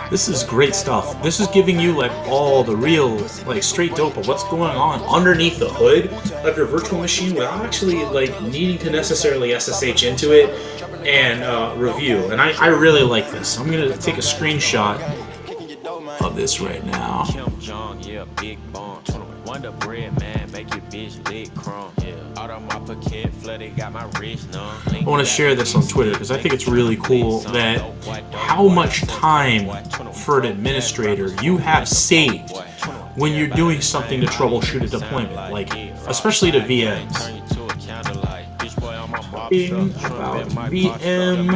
Speaker 1: This is great stuff. This is giving you like all the real, like straight dope of what's going on underneath the hood of your virtual machine without actually like needing to necessarily SSH into it and review. And I really like this. I'm gonna take a screenshot of this right now. I want to share this on Twitter because I think it's really cool that how much time for an administrator you have saved when you're doing something to troubleshoot a deployment, like especially to VMs. About VM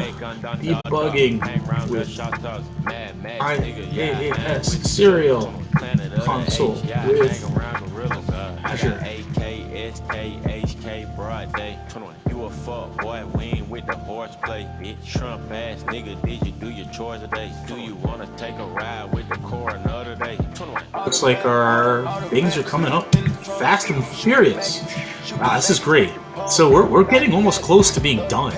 Speaker 1: debugging with IaaS serial console with Azure. You a fuck boy, we ain't with the horseplay, bitch. Trump ass nigga, did you do your chores today? Do you wanna take a ride with the core another day? Looks like our things are coming up fast and furious. Wow, this is great. So we're getting almost close to being done.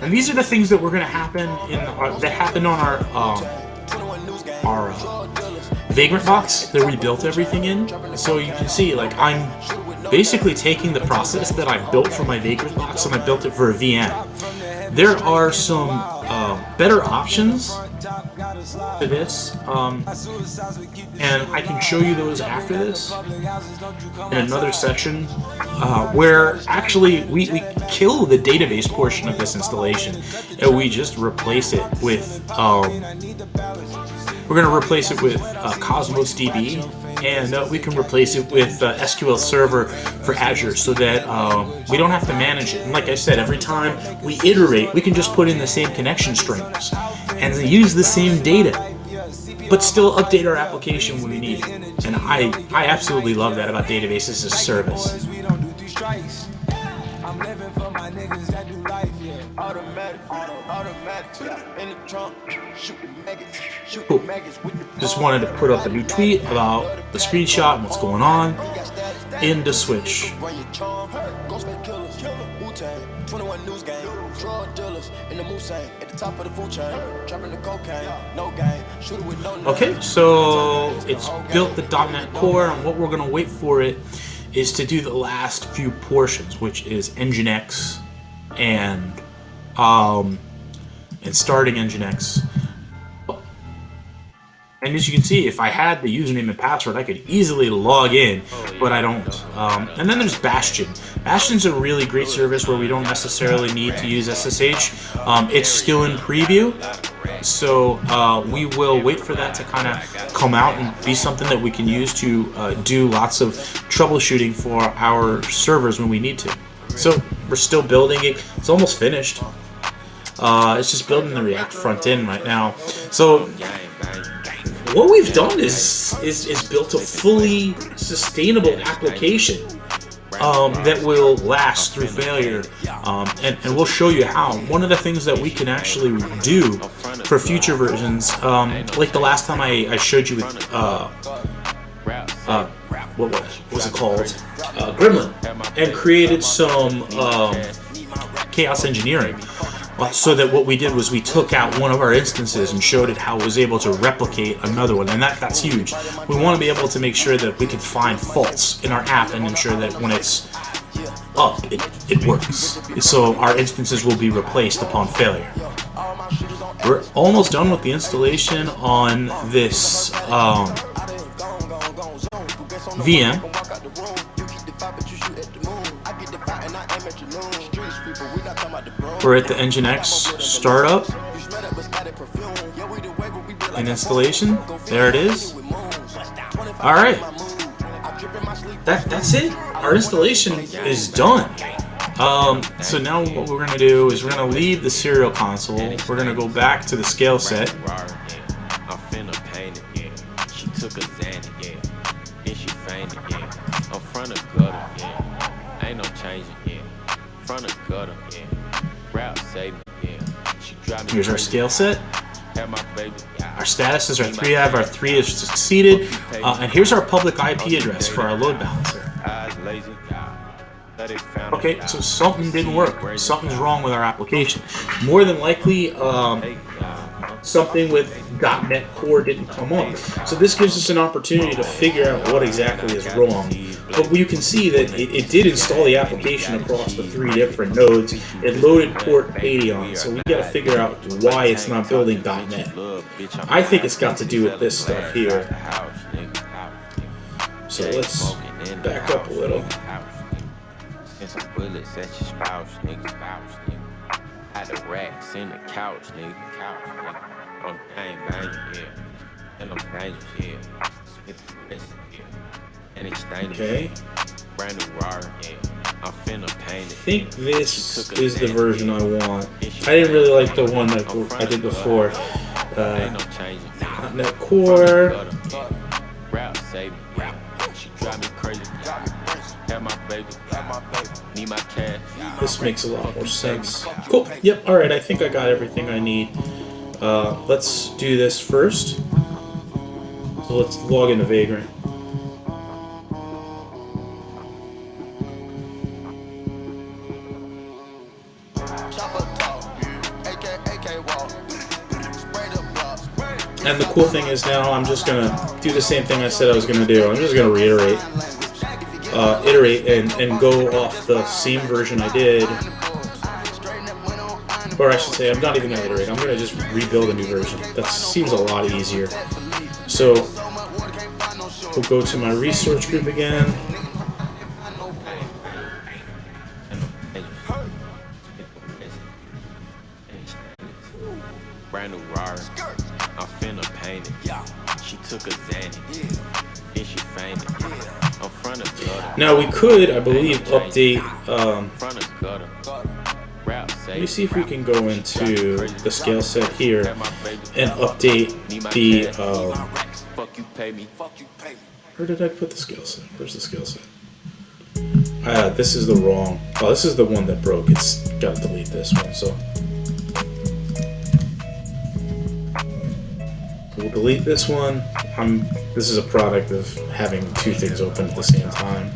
Speaker 1: And these are the things that were gonna happen that happened on our Vagrant box that we built everything in. So you can see, like, I'm basically taking the process that I built for my Vagrant box and I built it for a VM. There are some better options to this, and I can show you those after this in another section, where actually we kill the database portion of this installation and we just replace it with we're going to replace it with Cosmos DB, and we can replace it with SQL Server for Azure so that we don't have to manage it. And like I said, every time we iterate, we can just put in the same connection strings and use the same data, but still update our application when we need it. And I absolutely love that about databases as a service. I'm living for my niggas that do life, yeah. Automatic, in the trunk, shooting maggots, shooting maggots with the just wanted to put up a new tweet about the screenshot and what's going on in the Switch. Okay, so it's built the .NET Core, and what we're gonna wait for it is to do the last few portions, which is Nginx and starting Nginx. And as you can see, if I had the username and password, I could easily log in, but I don't. And then there's Bastion. Bastion's a really great service where we don't necessarily need to use SSH. It's still in preview, so we will wait for that to kind of come out and be something that we can use to do lots of troubleshooting for our servers when we need to. So we're still building it. It's almost finished. It's just building the React front end right now. So what we've done is built a fully sustainable application that will last through failure, and we'll show you how. One of the things that we can actually do for future versions, like the last time I showed you with what was it called? Gremlin, and created some chaos engineering. So that what we did was we took out one of our instances and showed it how it was able to replicate another one, and that's huge. We want to be able to make sure that we can find faults in our app and ensure that when it's up, it works. So our instances will be replaced upon failure. We're almost done with the installation on this VM. We're at the Nginx startup and installation. There it is. All right, that's it. Our installation is done. So now what we're gonna do is we're gonna leave the serial console. We're gonna go back to the scale set. Here's our scale set. Our status is our 3 out of our 3 has succeeded. And here's our public IP address for our load balancer. Okay, so something didn't work. Something's wrong with our application. More than likely, something with .NET Core didn't come up. So this gives us an opportunity to figure out what exactly is wrong. But you can see that it did install the application across the 3 different nodes. It loaded port 80 on it, so we got to figure out why it's not building .NET. I think it's got to do with this stuff here. So let's back up a little. Okay. I think this is the version I want. I didn't really like the one that I did before. .NET Core. This makes a lot more sense. Cool. Yep. All right. I think I got everything I need. Let's do this first. So let's log into Vagrant. And the cool thing is now I'm just going to do the same thing I said I was going to do. I'm just going to reiterate, iterate, and go off the same version I did. Or I should say, I'm not even going to iterate. I'm going to just rebuild a new version. That seems a lot easier. So we'll go to my research group again.
Speaker 2: Brand new Rari, I'm finna paint it. She took a Xanny, and she fainted. I'm front of gutter.
Speaker 1: Now we could, I believe, update. Let me see if we can go into the scale set here and update the. Where did I put the scale set? Where's the scale set? This is the wrong. Oh, this is the one that broke. It's got to delete this one. So we'll delete this one. This is a product of having 2 things open at the same time.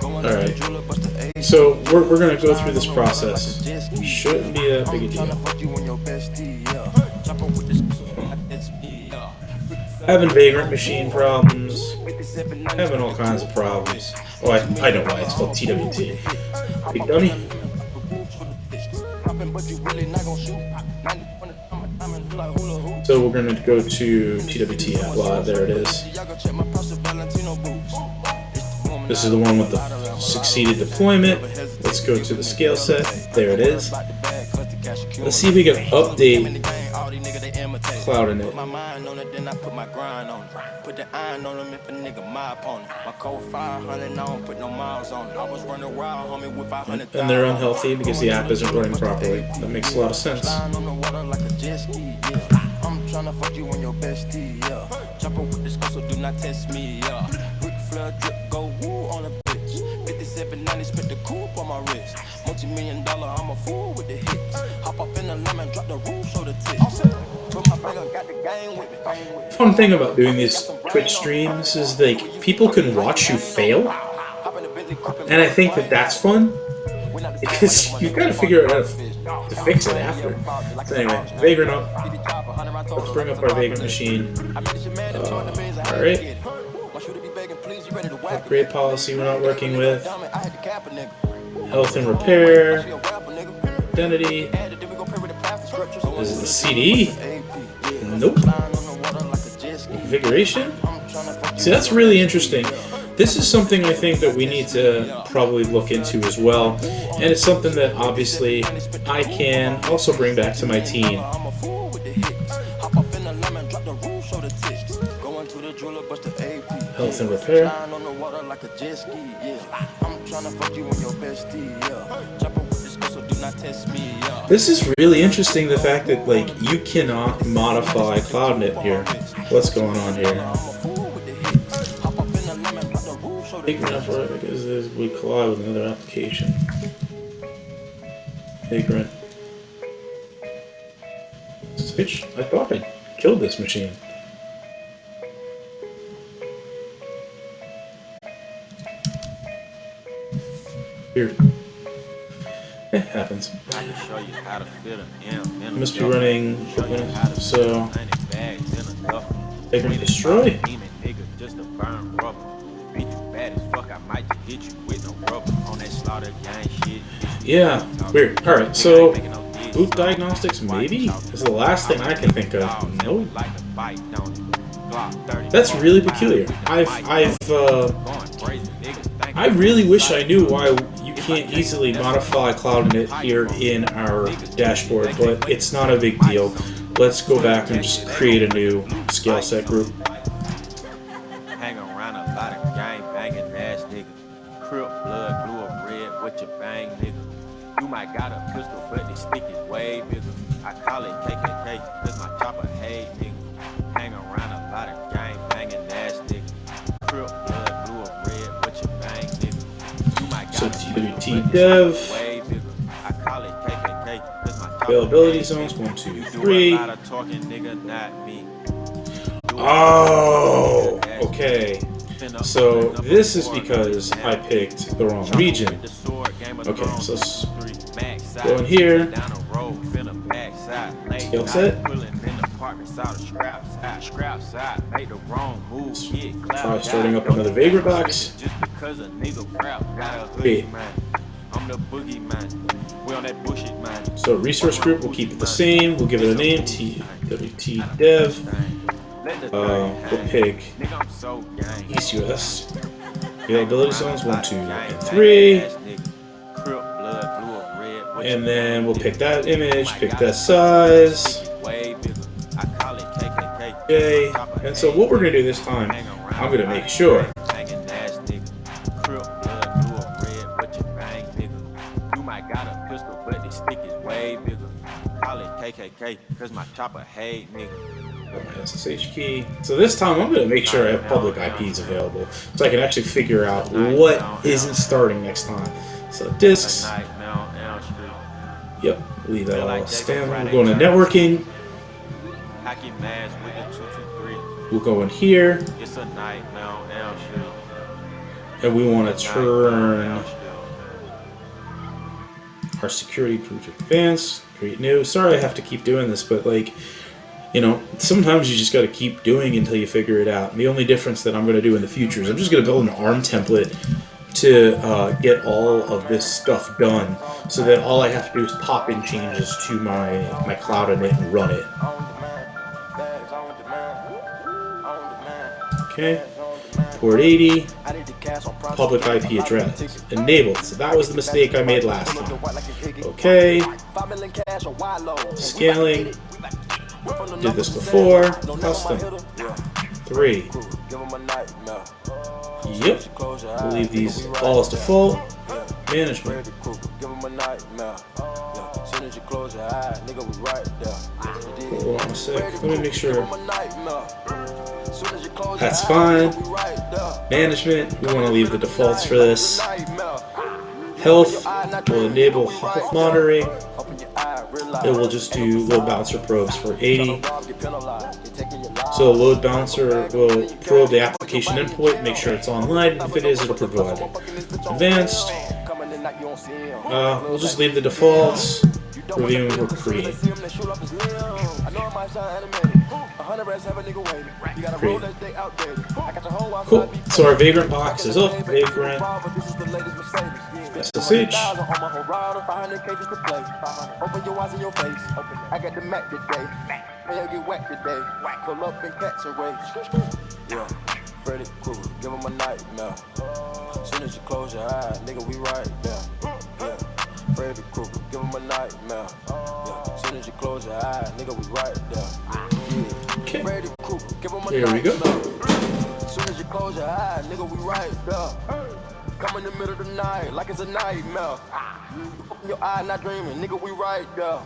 Speaker 1: Alright, so we're going to go through this process. Shouldn't be that big a deal. Having vagrant machine problems, having all kinds of problems. Oh, I know why, it's called TWT. Big dummy. So we're going to go to TWT app live, there it is. This is the one with the succeeded deployment. Let's go to the scale set, there it is. Let's see if we can update Cloud in it. And they're unhealthy because the app isn't running properly. That makes a lot of sense.
Speaker 3: I'm trying to fuck you on your bestie, yeah. Chopper with this girl, so do not test me, yeah. Quick flood drip, go woo on a bitch. 5790, spit the coupe on my wrist. Multi-million-dollar, I'm a fool with the hits. Hop up in the lemon, drop the roof, show the tits. Put my finger, got the game.
Speaker 1: Fun thing about doing these Twitch streams is like people can watch you fail, and I think that that's fun because you gotta figure out how to fix it after. So anyway, Vagrant up. Let's bring up our Vagrant machine. All right. Upgrade policy we're not working with. Health and repair. Identity. Is it the CD? Nope. Configuration? See, that's really interesting. This is something I think that we need to probably look into as well. And it's something that obviously I can also bring back to my team. Health and repair. This is really interesting, the fact that like you cannot modify CloudNet here. What's going on here? Big enough for it because we collide with another application. Vagrant. Switch? I thought I killed this machine. Weird. It happens.
Speaker 4: I can show you how to fit an M.
Speaker 1: Must be running. So, Vagrant destroy.
Speaker 4: Just to burn rubber. Bitch, you bad as fuck. I might just hit you with no rubber on that slaughter gang shit.
Speaker 1: Yeah, weird. Alright, so boot diagnostics maybe is the last thing I can think of. Nope. That's really peculiar. I really wish I knew why you can't easily modify CloudNet here in our dashboard, but it's not a big deal. Let's go back and just create a new scale set group.
Speaker 4: Hang around a lot of gang banging ass nigga. Crip blood, blue or red, what you bang nigga. You might got a pistol, but the stick is way bigger. I call it KKK, cause my chopper hate nigga. Hang around a lot of gang banging ass nigga. Crip blood, blue or red, what you bang nigga. You might
Speaker 1: So
Speaker 4: got a pistol,
Speaker 1: TWT dev.
Speaker 4: way bigger. I call it KKK, cause my chopper
Speaker 1: Availability
Speaker 4: hate
Speaker 1: zones
Speaker 4: nigga.
Speaker 1: 1, 2,
Speaker 4: You do
Speaker 1: 3.
Speaker 4: a lot of talking, nigga, not me.
Speaker 1: Oh, okay. So this is because I picked the wrong region. Okay, so let's go in here. Scale set. Try starting up another Vagrant box. Wait. So resource group, we'll keep it the same. We'll give it a name, TWT dev. We'll pick East US. Availability zones 1, 2, and 3. And then we'll pick that image, pick that size. Okay. And so what we're gonna do this time, I'm gonna make sure.
Speaker 4: Cause my chopper hate nigga.
Speaker 1: My SSH key. So this time I'm going to make sure I have public IPs available so I can actually figure out what isn't starting next time. So disks. Yep, leave that all standard. We'll go into networking. We'll go in here. And we want to turn our security group to advanced. Create new. Sorry I have to keep doing this, but like, you know, sometimes you just got to keep doing until you figure it out. And the only difference that I'm going to do in the future is I'm just going to build an ARM template to get all of this stuff done, so that all I have to do is pop in changes to my CloudNet and run it. Okay, port 80, public IP address, enabled. So that was the mistake I made last time. Okay, scaling, did this before, custom, 3. Yep, we'll leave these all as default. Management. Hold on a sec, let me make sure. That's fine. Management, we want to leave the defaults for this. Health, we'll enable health monitoring. It will just do load balancer probes for 80. So the load balancer will probe the application input, make sure it's online, and if it is, it'll provide it. Advanced, we'll just leave the defaults, review and create. Great. Cool. So our Vagrant box is up. Vagrant SSH.
Speaker 2: Freddy Krueger, give him a nightmare. Soon as you close your eyes, nigga, we right there. Yeah. Freddy Krueger, give him a nightmare. Yeah. Soon as you close your eyes, nigga, we right there. Yeah.
Speaker 1: Okay.
Speaker 2: Freddy Krueger, give him a
Speaker 1: There we go.
Speaker 2: Soon as you close your eyes, nigga, we right there. Come in the middle of the night like it's a nightmare. Open your eye, not dreaming, nigga, we right there.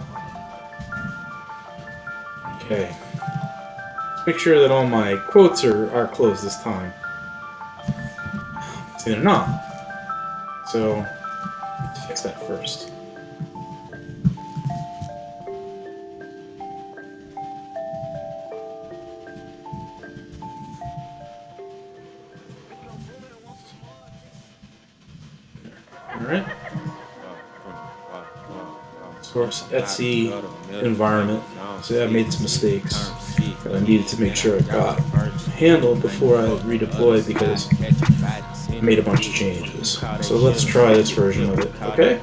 Speaker 1: Okay. Let's make sure that all my quotes are closed this time. See, they're not. So, let's fix that first. Alright. Source Etsy environment. So I made some mistakes that I needed to make sure it got handled before I redeployed because I made a bunch of changes. So let's try this version of it, okay?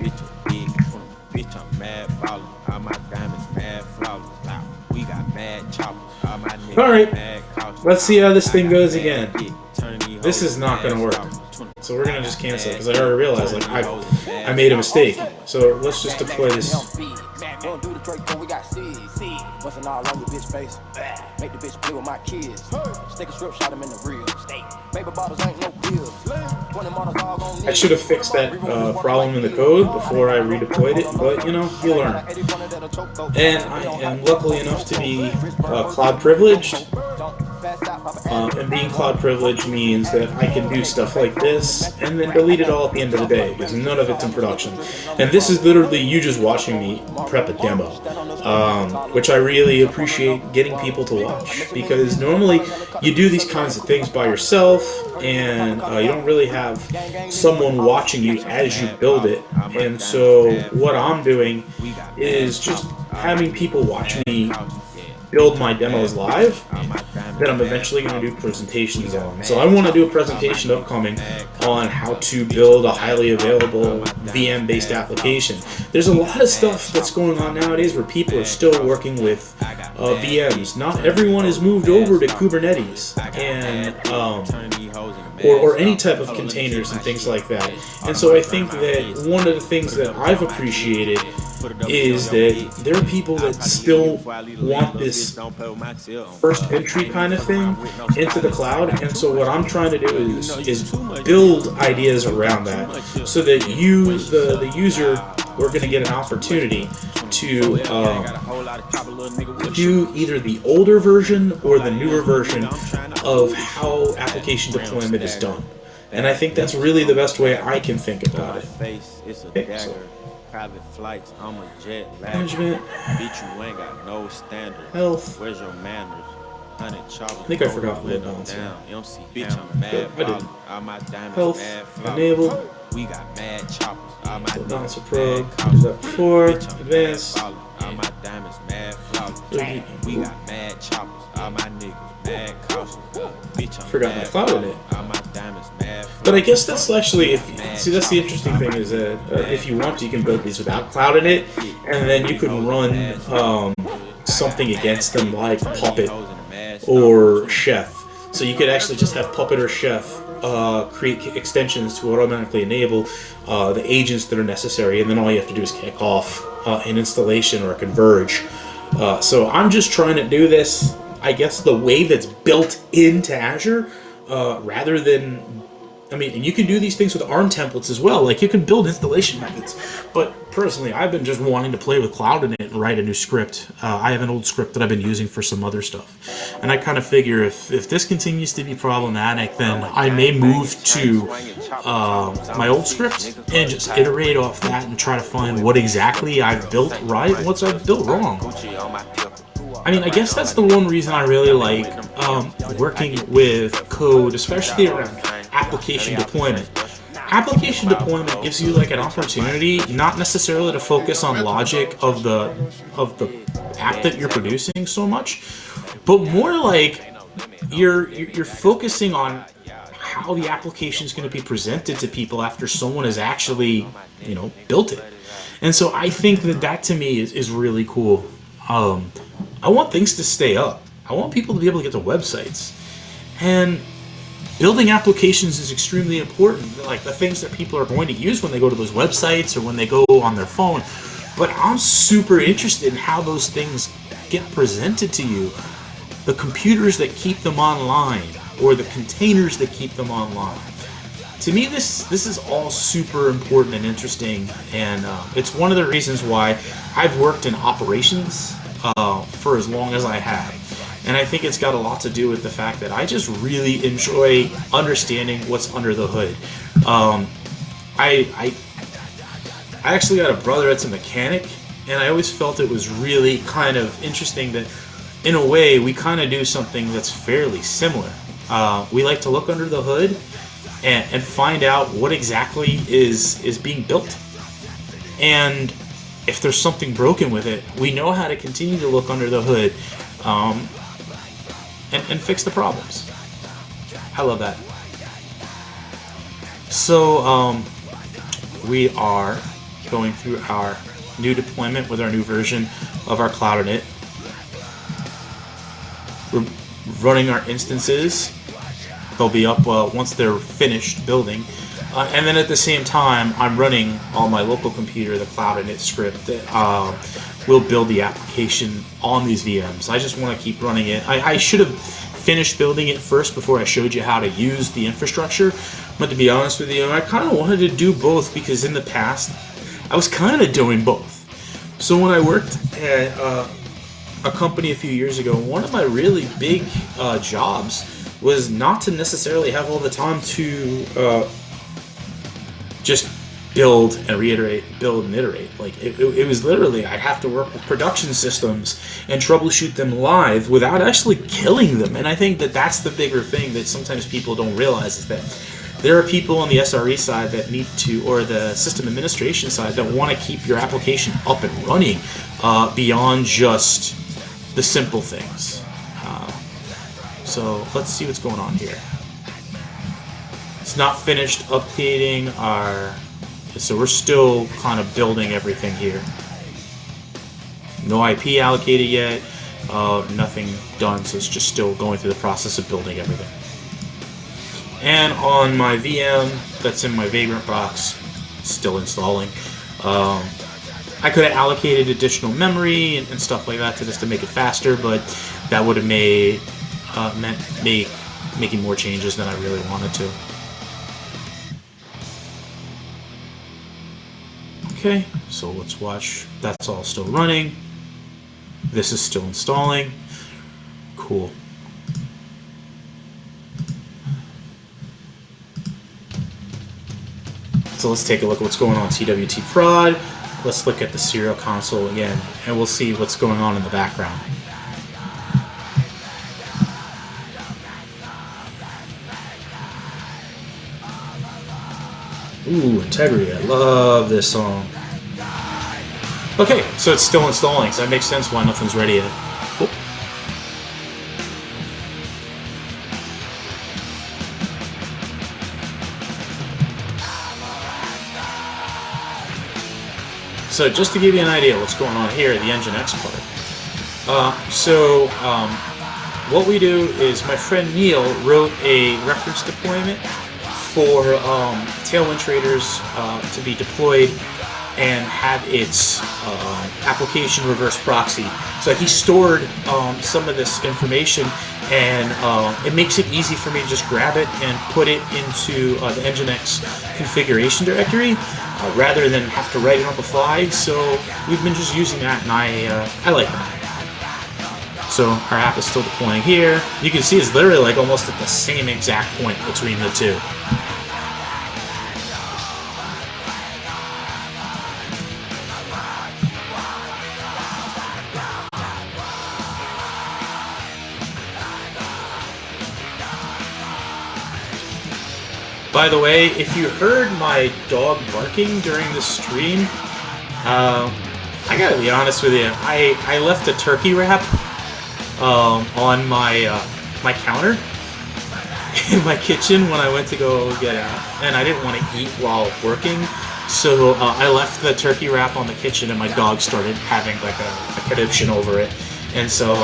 Speaker 1: Alright, let's see how this thing goes again. This is not going to work. So we're going to just cancel it because I already realized like I made a mistake. So let's just deploy this.
Speaker 2: Don't do the Draco, we got seeds. Bustin' all on your bitch face. Make the bitch play with my kids. Stick a strip, shot him in the real. Baby bottles ain't no bills. 20 models all gon'
Speaker 1: I should have fixed that problem in the code before I redeployed it, but you know, you learn. And I am lucky enough to be cloud privileged. And being cloud privileged means that I can do stuff like this and then delete it all at the end of the day because none of it's in production. And this is literally you just watching me prep a demo, which I really appreciate getting people to watch because normally you do these kinds of things by yourself and you don't really have someone watching you as you build it. And so what I'm doing is just having people watch me build my demos live that I'm eventually going to do presentations on. So I want to do a presentation upcoming on how to build a highly available VM-based application. There's a lot of stuff that's going on nowadays where people are still working with VMs. Not everyone has moved over to Kubernetes and or any type of containers and things like that. And so I think that one of the things that I've appreciated is that there are people that still want this first entry kind of thing into the cloud, and so what I'm trying to do is build ideas around that so that you, the user, we're going to get an opportunity to do either the older version or the newer version of how application deployment is done. And I think that's really the best way I can think about it. Okay, so
Speaker 4: private flights, I'm a jet lag.
Speaker 1: Management.
Speaker 4: Bitch, you ain't got no standard.
Speaker 1: Health.
Speaker 4: Where's your manners?
Speaker 1: I think I forgot load balancer. Health enabled.
Speaker 4: We got mad choppers.
Speaker 1: Load balancer probe. Did that before. Advanced.
Speaker 4: We got mad choppers. All my niggas mad cautious.
Speaker 1: Forgot my cloud in it. But I guess that's actually, see, that's the interesting thing is that if you want to, you can build these without cloud in it, and then you can run something against them like Puppet or Chef. So you could actually just have Puppet or Chef create extensions to automatically enable the agents that are necessary, and then all you have to do is kick off an installation or a converge. So I'm just trying to do this, I guess, the way that's built into Azure, rather than, I mean, and you can do these things with ARM templates as well. Like, you can build installation methods. But personally, I've been just wanting to play with cloud in it and write a new script. I have an old script that I've been using for some other stuff. And I kind of figure if this continues to be problematic, then I may move to my old script and just iterate off that and try to find what exactly I've built right and what I've built wrong. I mean, I guess that's the one reason I really like working with code, especially around application deployment. Application deployment gives you like an opportunity, not necessarily to focus on logic of the app that you're producing so much, but more like you're focusing on how the application is going to be presented to people after someone has actually, built it. And so I think that to me is really cool. I want things to stay up. I want people to be able to get to websites. And building applications is extremely important, like the things that people are going to use when they go to those websites or when they go on their phone. But I'm super interested in how those things get presented to you. The computers that keep them online, or the containers that keep them online. To me, this is all super important and interesting, and it's one of the reasons why I've worked in operations for as long as I have. And I think it's got a lot to do with the fact that I just really enjoy understanding what's under the hood. I actually got a brother that's a mechanic, and I always felt it was really kind of interesting that, in a way, we kind of do something that's fairly similar. We like to look under the hood and find out what exactly is being built. And if there's something broken with it, we know how to continue to look under the hood and fix the problems. I love that. So we are going through our new deployment with our new version of our Cloud Init. We're running our instances. They'll be up once they're finished building. And then at the same time, I'm running on my local computer the Cloud Init script that will build the application on these VMs. I just want to keep running it. I should have finished building it first before I showed you how to use the infrastructure. But to be honest with you, I kind of wanted to do both because in the past, I was kind of doing both. So when I worked at a company a few years ago, one of my really big jobs was not to necessarily have all the time to just build and reiterate, build and iterate. Like it was literally, I'd have to work with production systems and troubleshoot them live without actually killing them. And I think that that's the bigger thing that sometimes people don't realize, is that there are people on the SRE side that need to, or the system administration side, that want to keep your application up and running beyond just the simple things. So let's see what's going on here. It's not finished updating our, so we're still kind of building everything here. No IP allocated yet, nothing done, so it's just still going through the process of building everything. And on my VM that's in my Vagrant box, still installing. I could have allocated additional memory and stuff like that to make it faster, but that would have meant making more changes than I really wanted to. Okay, so let's watch. That's all still running. This is still installing. Cool. So let's take a look at what's going on TWT prod. Let's look at the serial console again, and we'll see what's going on in the background. Ooh, Integrity, I love this song. Okay, so it's still installing, so that makes sense why nothing's ready yet. Cool. So just to give you an idea what's going on here, the Nginx part. What we do is my friend Neil wrote a reference deployment for Tailwind Traders to be deployed and have its application reverse proxy. So he stored some of this information, and it makes it easy for me to just grab it and put it into the Nginx configuration directory rather than have to write it on the fly. So we've been just using that, and I like that. So our app is still deploying here. You can see it's literally like almost at the same exact point between the two. By the way, if you heard my dog barking during the stream, I gotta be honest with you. I left a turkey wrap on my my counter in my kitchen when I went to go get out, and I didn't want to eat while working, so I left the turkey wrap on the kitchen, and my dog started having like a conniption over it, and so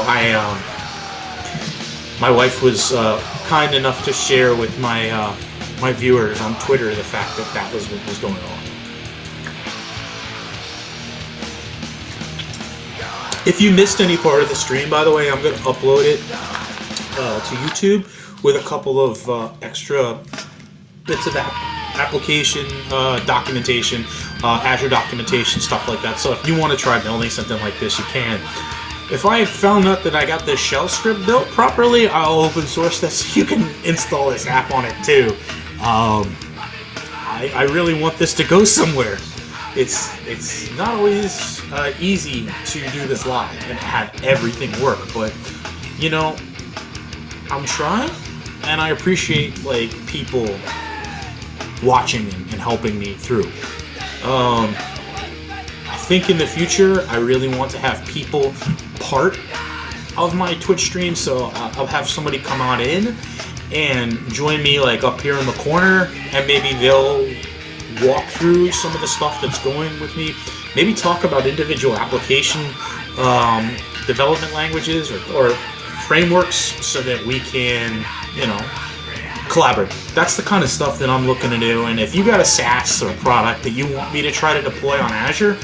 Speaker 1: my wife was kind enough to share with my my viewers on Twitter the fact that that was what was going on. If you missed any part of the stream, by the way, I'm going to upload it to YouTube with a couple of extra bits of application documentation, Azure documentation, stuff like that. So if you want to try building something like this, you can. If I found out that I got this shell script built properly, I'll open source this so you can install this app on it too. I really want this to go somewhere. It's not always easy to do this live and have everything work, but you know, I'm trying, and I appreciate like people watching and helping me through. I think in the future I really want to have people part of my Twitch stream, so I'll have somebody come on in and join me like up here in the corner, and maybe they'll walk through some of the stuff that's going with me, maybe talk about individual application development languages or frameworks so that we can, you know, collaborate. That's the kind of stuff that I'm looking to do. And if you got a SaaS or a product that you want me to try to deploy on Azure,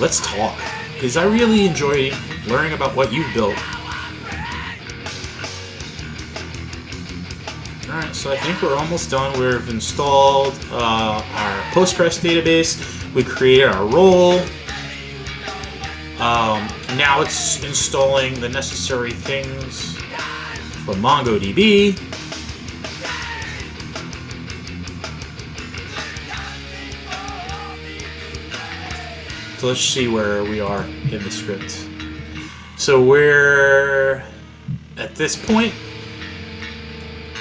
Speaker 1: let's talk, because I really enjoy learning about what you've built. Alright, so I think we're almost done. We've installed our Postgres database. We created our role. Now it's installing the necessary things for MongoDB. So let's see where we are in the script. So we're at this point.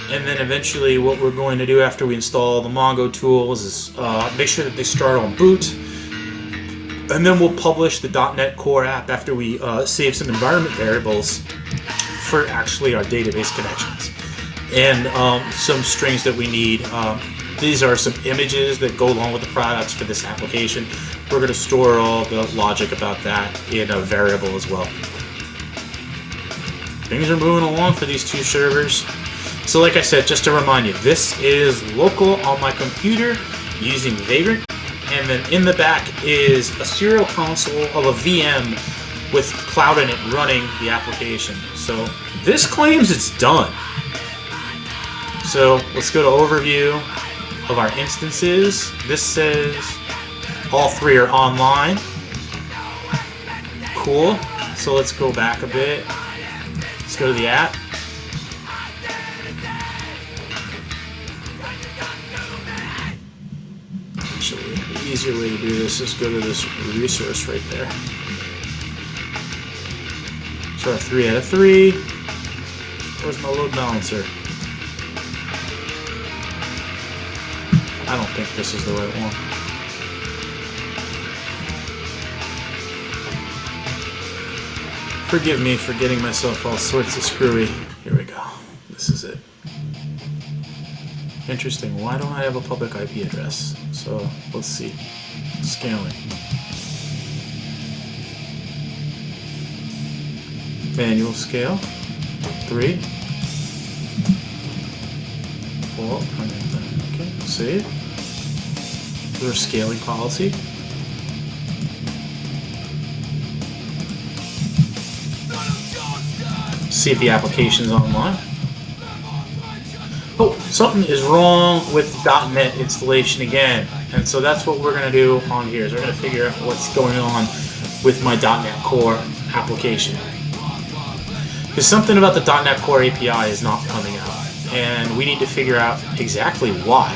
Speaker 1: And then eventually what we're going to do after we install the Mongo tools is make sure that they start on boot. And then we'll publish the .NET Core app after we save some environment variables for actually our database connections. And some strings that we need. These are some images that go along with the products for this application. We're going to store all the logic about that in a variable as well. Things are moving along for these two servers. So like I said, just to remind you, this is local on my computer using Vagrant, and then in the back is a serial console of a VM with Cloud in it running the application. So this claims it's done. So let's go to overview of our instances. This says all three are online. Cool. So let's go back a bit. Let's go to the app. Actually, the easier way to do this is go to this resource right there. So our 3 out of 3. Where's my load balancer? I don't think this is the right one. Forgive me for getting myself all sorts of screwy. Here we go. This is it. Interesting. Why don't I have a public IP address? So let's see. Scaling. Manual scale. 3. 4. Okay. Save. There's scaling policy. See if the application's online. Oh, something is wrong with .NET installation again. And so that's what we're going to do on here, is we're going to figure out what's going on with my .NET Core application. Because something about the .NET Core API is not coming out. And we need to figure out exactly why.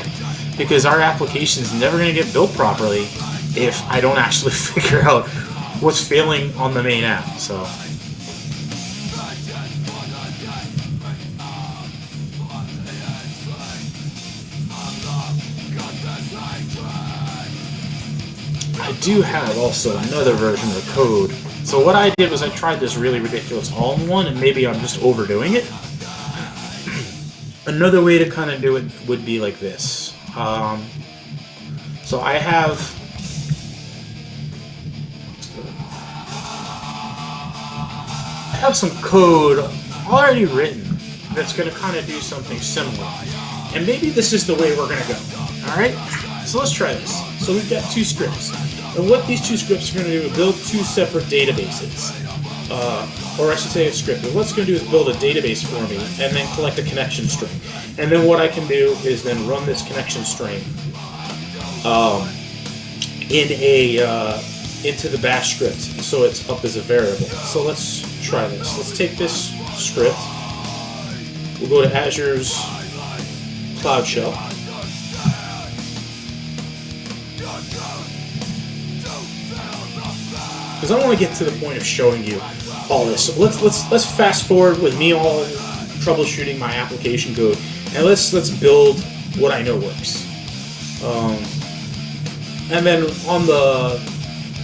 Speaker 1: Because our application is never going to get built properly if I don't actually figure out what's failing on the main app. So I do have also another version of the code. So what I did was I tried this really ridiculous all-in-one, and maybe I'm just overdoing it. Another way to kind of do it would be like this. So I have some code already written that's going to kind of do something similar. And maybe this is the way we're going to go. Alright? So let's try this. So we've got two scripts. And what these two scripts are going to do is build two separate databases. Or I should say a script. And what it's going to do is build a database for me and then collect a connection string. And then what I can do is then run this connection string into the bash script so it's up as a variable. So let's try this. Let's take this script. We'll go to Azure's Cloud Shell. Because I want to get to the point of showing you all this. So let's fast forward with me all troubleshooting my application code, and let's build what I know works. And then on the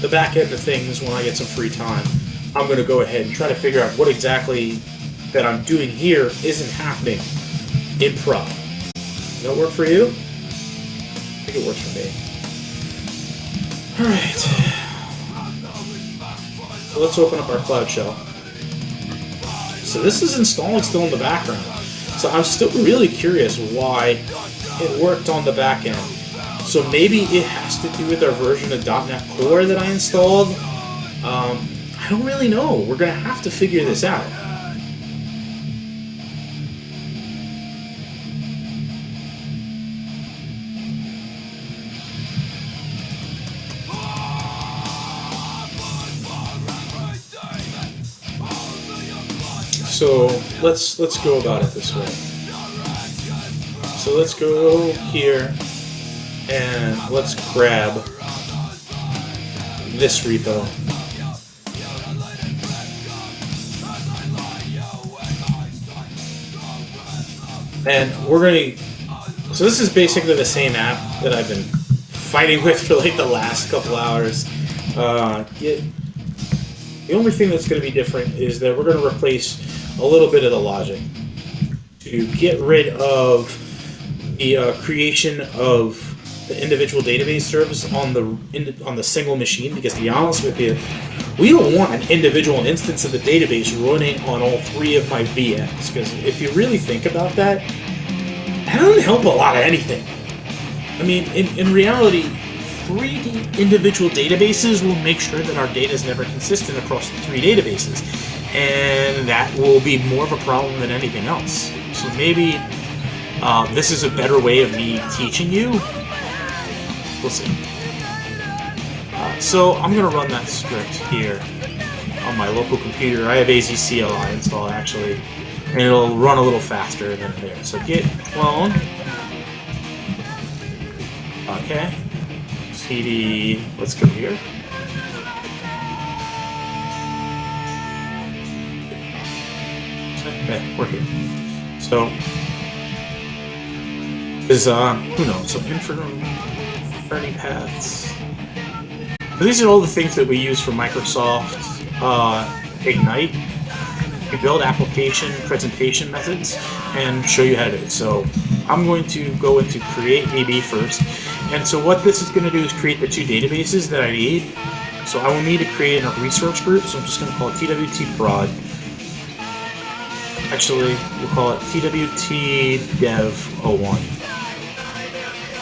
Speaker 1: back end of things, when I get some free time, I'm going to go ahead and try to figure out what exactly that I'm doing here isn't happening in prod. Does that work for you? I think it works for me. Alright. So let's open up our Cloud Shell. So this is installing still in the background. So I'm still really curious why it worked on the back end. So maybe it has to do with our version of .NET Core that I installed. I don't really know. We're going to have to figure this out. So let's go about it this way. So let's go here and let's grab this repo. And we're going to... So this is basically the same app that I've been fighting with for like the last couple hours. The only thing that's going to be different is that we're going to replace a little bit of the logic to get rid of the creation of the individual database service on the single machine, because to be honest with you, we don't want an individual instance of the database running on all three of my VMs, because if you really think about that, that doesn't help a lot of anything. I mean, in reality, 3 individual databases will make sure that our data is never consistent across the 3 databases, and that will be more of a problem than anything else. So maybe this is a better way of me teaching you. We'll see. So I'm going to run that script here on my local computer. I have AZCLI installed actually, and it'll run a little faster than there. So git clone. Okay. CD. Let's go here. Okay, we're here. So is who knows? So learning paths. So these are all the things that we use for Microsoft Ignite. We build application presentation methods and show you how to do it. So I'm going to go into create DB first. And so what this is going to do is create the 2 databases that I need. So I will need to create a research group. So I'm just going to call it TWT prod. Actually, we'll call it TWT dev 01.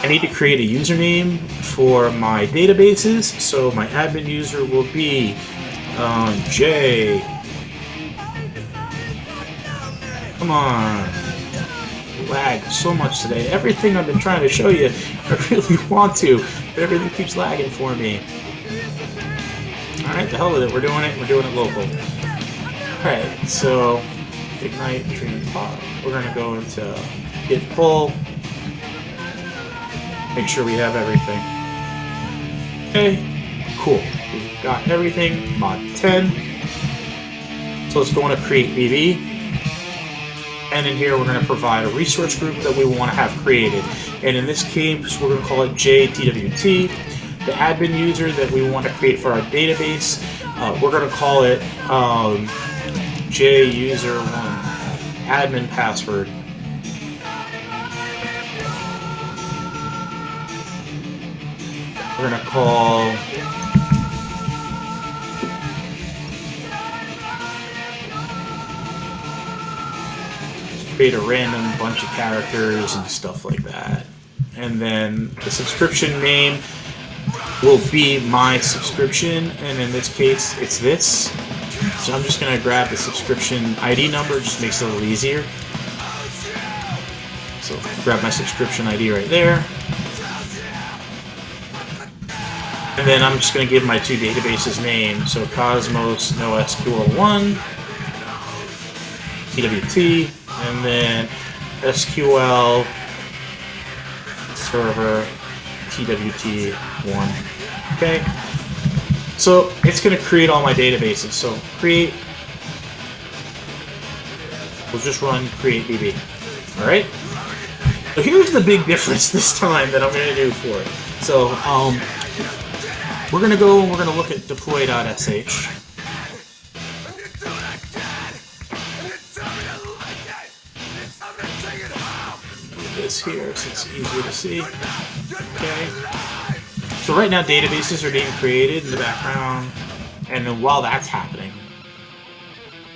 Speaker 1: I need to create a username for my databases, so my admin user will be J. Come on. Lag so much today. Everything I've been trying to show you, I really want to, but everything keeps lagging for me. Alright, the hell with it. We're doing it local. Alright, so Ignite Training Pod. We're going to go into git pull. Make sure we have everything. Okay, cool. We've got everything. Mod 10. So let's go on to create VB. And in here, we're going to provide a resource group that we want to have created. And in this case, we're going to call it JTWT. The admin user that we want to create for our database, we're going to call it JUser1 admin password. We're going to call create a random bunch of characters and stuff like that. And then the subscription name will be my subscription, and in this case it's this. So I'm just going to grab the subscription ID number, just makes it a little easier. So grab my subscription ID right there. And then I'm just going to give my two databases names. So Cosmos NoSQL1 TWT, and then SQL Server TWT1. Okay, so it's going to create all my databases. So create, we'll just run create DB. All right. So here's the big difference this time that I'm going to do for it. So we're going to go and we're going to look at deploy.sh. This here so it's easier to see. Okay. So right now databases are being created in the background, and then while that's happening,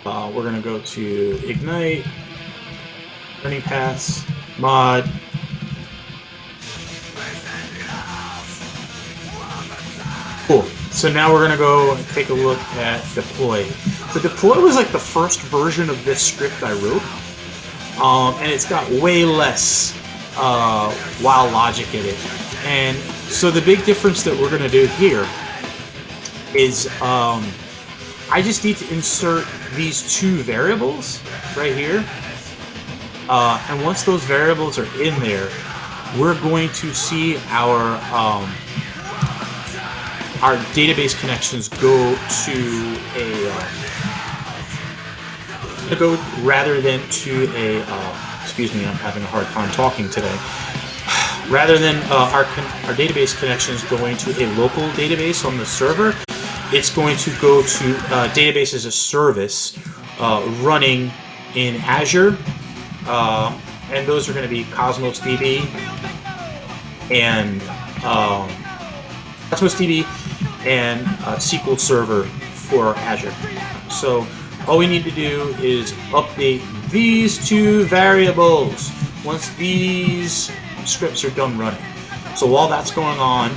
Speaker 1: we're going to go to Ignite, Learning Paths, Mod. Cool. So now we're going to go and take a look at deploy. So deploy was like the first version of this script I wrote. And it's got way less while logic in it. And so the big difference that we're going to do here is I just need to insert these two variables right here. And once those variables are in there, we're going to see our database connections go to rather than to a, excuse me, I'm having a hard time talking today. Rather than our database connections going to a local database on the server, it's going to go to database as a service running in Azure, and those are going to be Cosmos DB and SQL Server for Azure. So all we need to do is update these two variables once these scripts are done running. So while that's going on,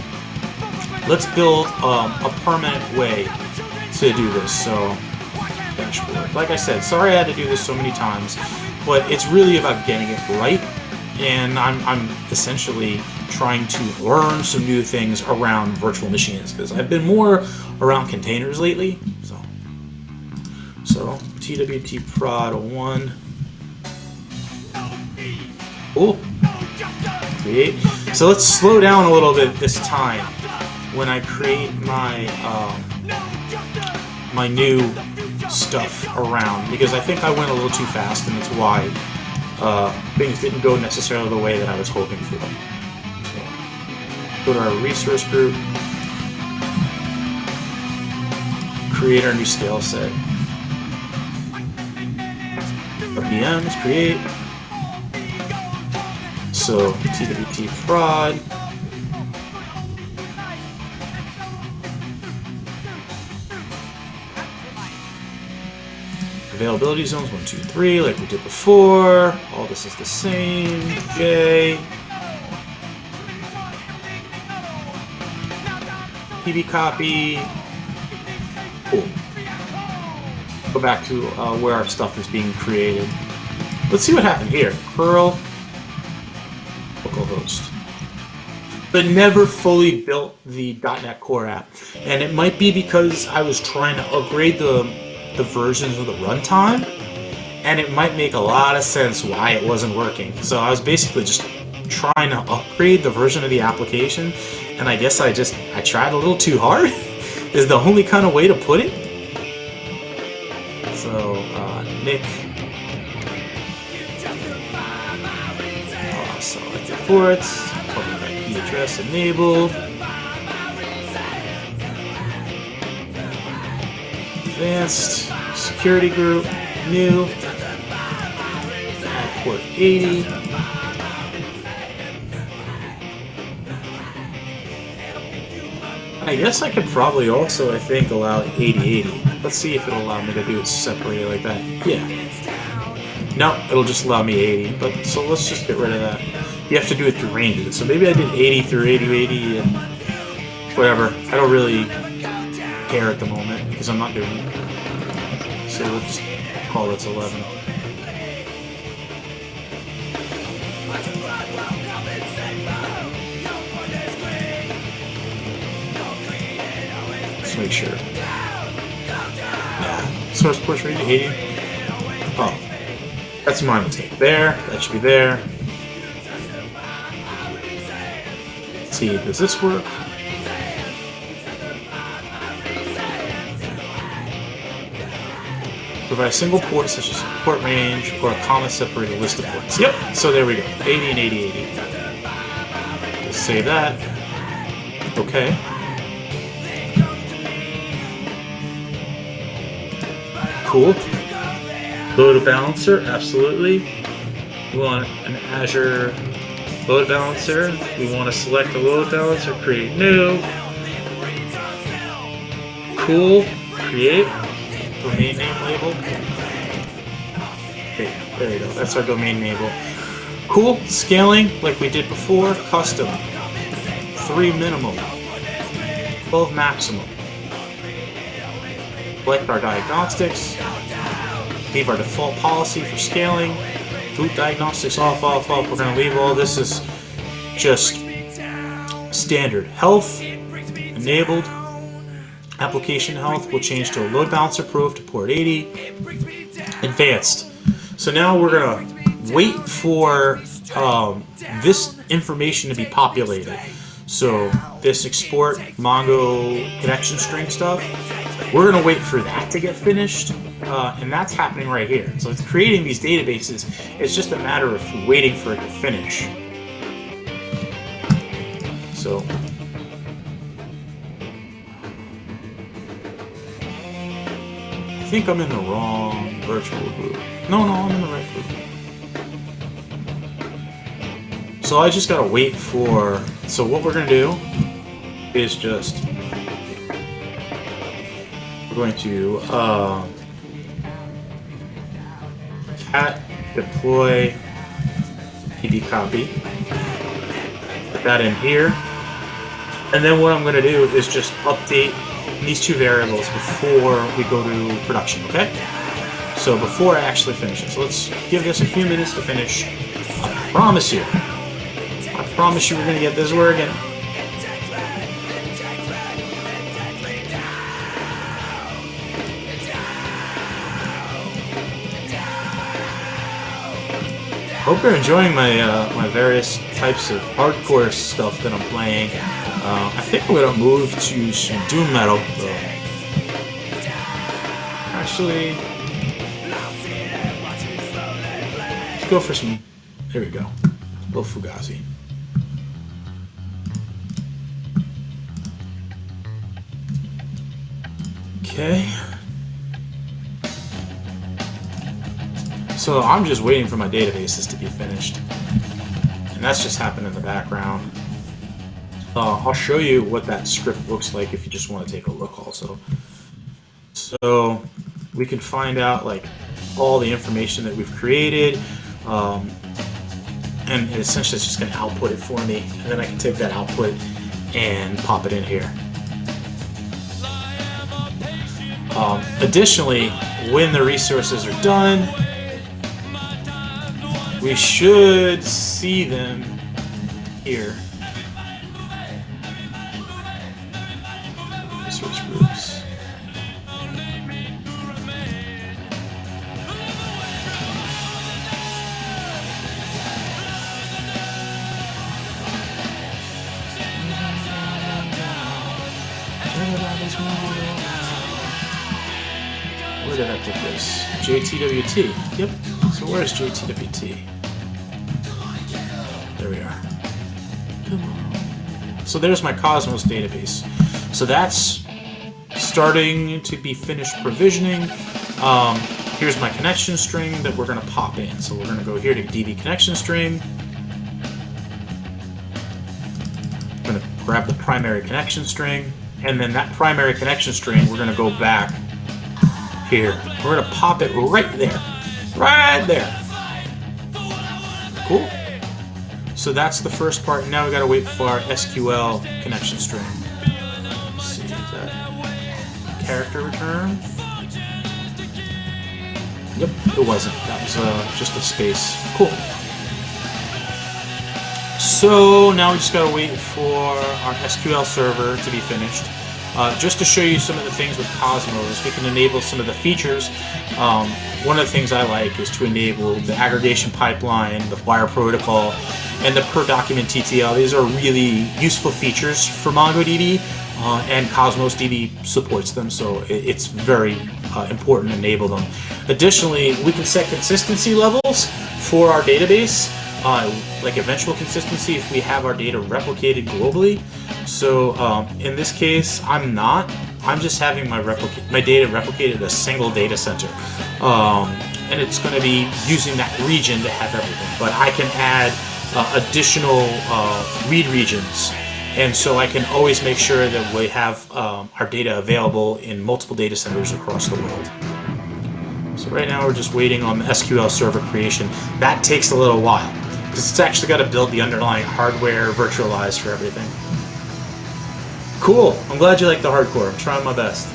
Speaker 1: let's build a permanent way to do this. So dashboard. Like I said, sorry I had to do this so many times, but it's really about getting it right. And I'm essentially trying to learn some new things around virtual machines because I've been more around containers lately. So TWT prod 1. Cool. Create. So let's slow down a little bit this time when I create my my new stuff around, because I think I went a little too fast, and it's why things didn't go necessarily the way that I was hoping for. So, go to our resource group, create our new scale set. VMs, create. So TWT prod. Availability zones 1, 2, 3, like we did before. All this is the same. J. PB copy. Cool. Go back to where our stuff is being created. Let's see what happened here. Curl localhost. But never fully built the .NET Core app, and it might be because I was trying to upgrade the versions of the runtime, and it might make a lot of sense why it wasn't working. So I was basically just trying to upgrade the version of the application, and I guess I tried a little too hard is the only kind of way to put it. So Nick selected ports, public IP address enabled. Advanced security group, new, add port 80. I guess I could probably also, I think, allow 8080. Let's see if it'll allow me to do it separately like that. Yeah. No, it'll just allow me 80, but so let's just get rid of that. You have to do it through ranges. So maybe I did 80 through 8080 and whatever. I don't really care at the moment because I'm not doing it. So we'll just call this 11. Let's make sure. Nah. Source port range 80. Oh. That's my mistake. There. That should be there. Let's see, does this work? Provide a single port such as port range or a comma separated list of ports. Yep, so there we go. 80 and 8080. Let's save that. Okay. Cool. Load balancer, absolutely. We want an Azure load balancer. We want to select the load balancer, create new. Cool. Create. Domain name label. Okay, there you go. That's our domain label. Cool. Scaling like we did before. Custom. 3 minimum. 12 maximum. Select our diagnostics. Leave our default policy for scaling. Boot diagnostics off, off, off. We're going to leave all this as just standard. Health enabled. Application health will change to a load balancer proof to port 80. Advanced. So now we're going to wait for this information to be populated. So this export Mongo connection string stuff, we're going to wait for that to get finished. And that's happening right here. So it's creating these databases. It's just a matter of waiting for it to finish. So I think I'm in the wrong virtual group. No, I'm in the right group. So I just gotta wait for. So what we're gonna do is just we're going to cat deploy pd copy. Put that in here, and then what I'm going to do is just update these two variables before we go to production. Okay, so before I actually finish it, so let's give this a few minutes to finish. I promise you we're going to get this working. Hope you're enjoying my my various types of hardcore stuff that I'm playing. I think I'm gonna move to some doom metal. Though. Actually, let's go for some. There we go. Go Fugazi. Okay. So I'm just waiting for my databases to be finished, and that's just happened in the background. I'll show you what that script looks like if you just want to take a look also. So we can find out like all the information that we've created, and essentially it's just going to output it for me, and then I can take that output and pop it in here. Additionally, when the resources are done, we should see them here. Resource groups. Where did I put this? JTWT. Yep. So where's JTWT? There we are. Come on. So there's my Cosmos database. So that's starting to be finished provisioning. Here's my connection string that we're going to pop in. So we're going to go here to DB connection string. I'm going to grab the primary connection string, and then that primary connection string, we're going to go back here. We're going to pop it right there. Right there. Cool. So that's the first part. Now we got to wait for our SQL connection string. Let's see, is that character return? Yep, it wasn't. That was just a space. Cool. So now we just gotta wait for our SQL server to be finished. Just to show you some of the things with Cosmos, we can enable some of the features. One of the things I like is to enable the aggregation pipeline, the wire protocol, and the per document TTL. These are really useful features for MongoDB, and Cosmos DB supports them, so it's very important to enable them. Additionally, we can set consistency levels for our database, like eventual consistency if we have our data replicated globally. So in this case, I'm just having my data replicated at a single data center. And it's going to be using that region to have everything. But I can add additional read regions. And so I can always make sure that we have our data available in multiple data centers across the world. So right now we're just waiting on the SQL server creation. That takes a little while, because it's actually got to build the underlying hardware virtualized for everything. Cool. I'm glad you like the hardcore. I'm trying my best.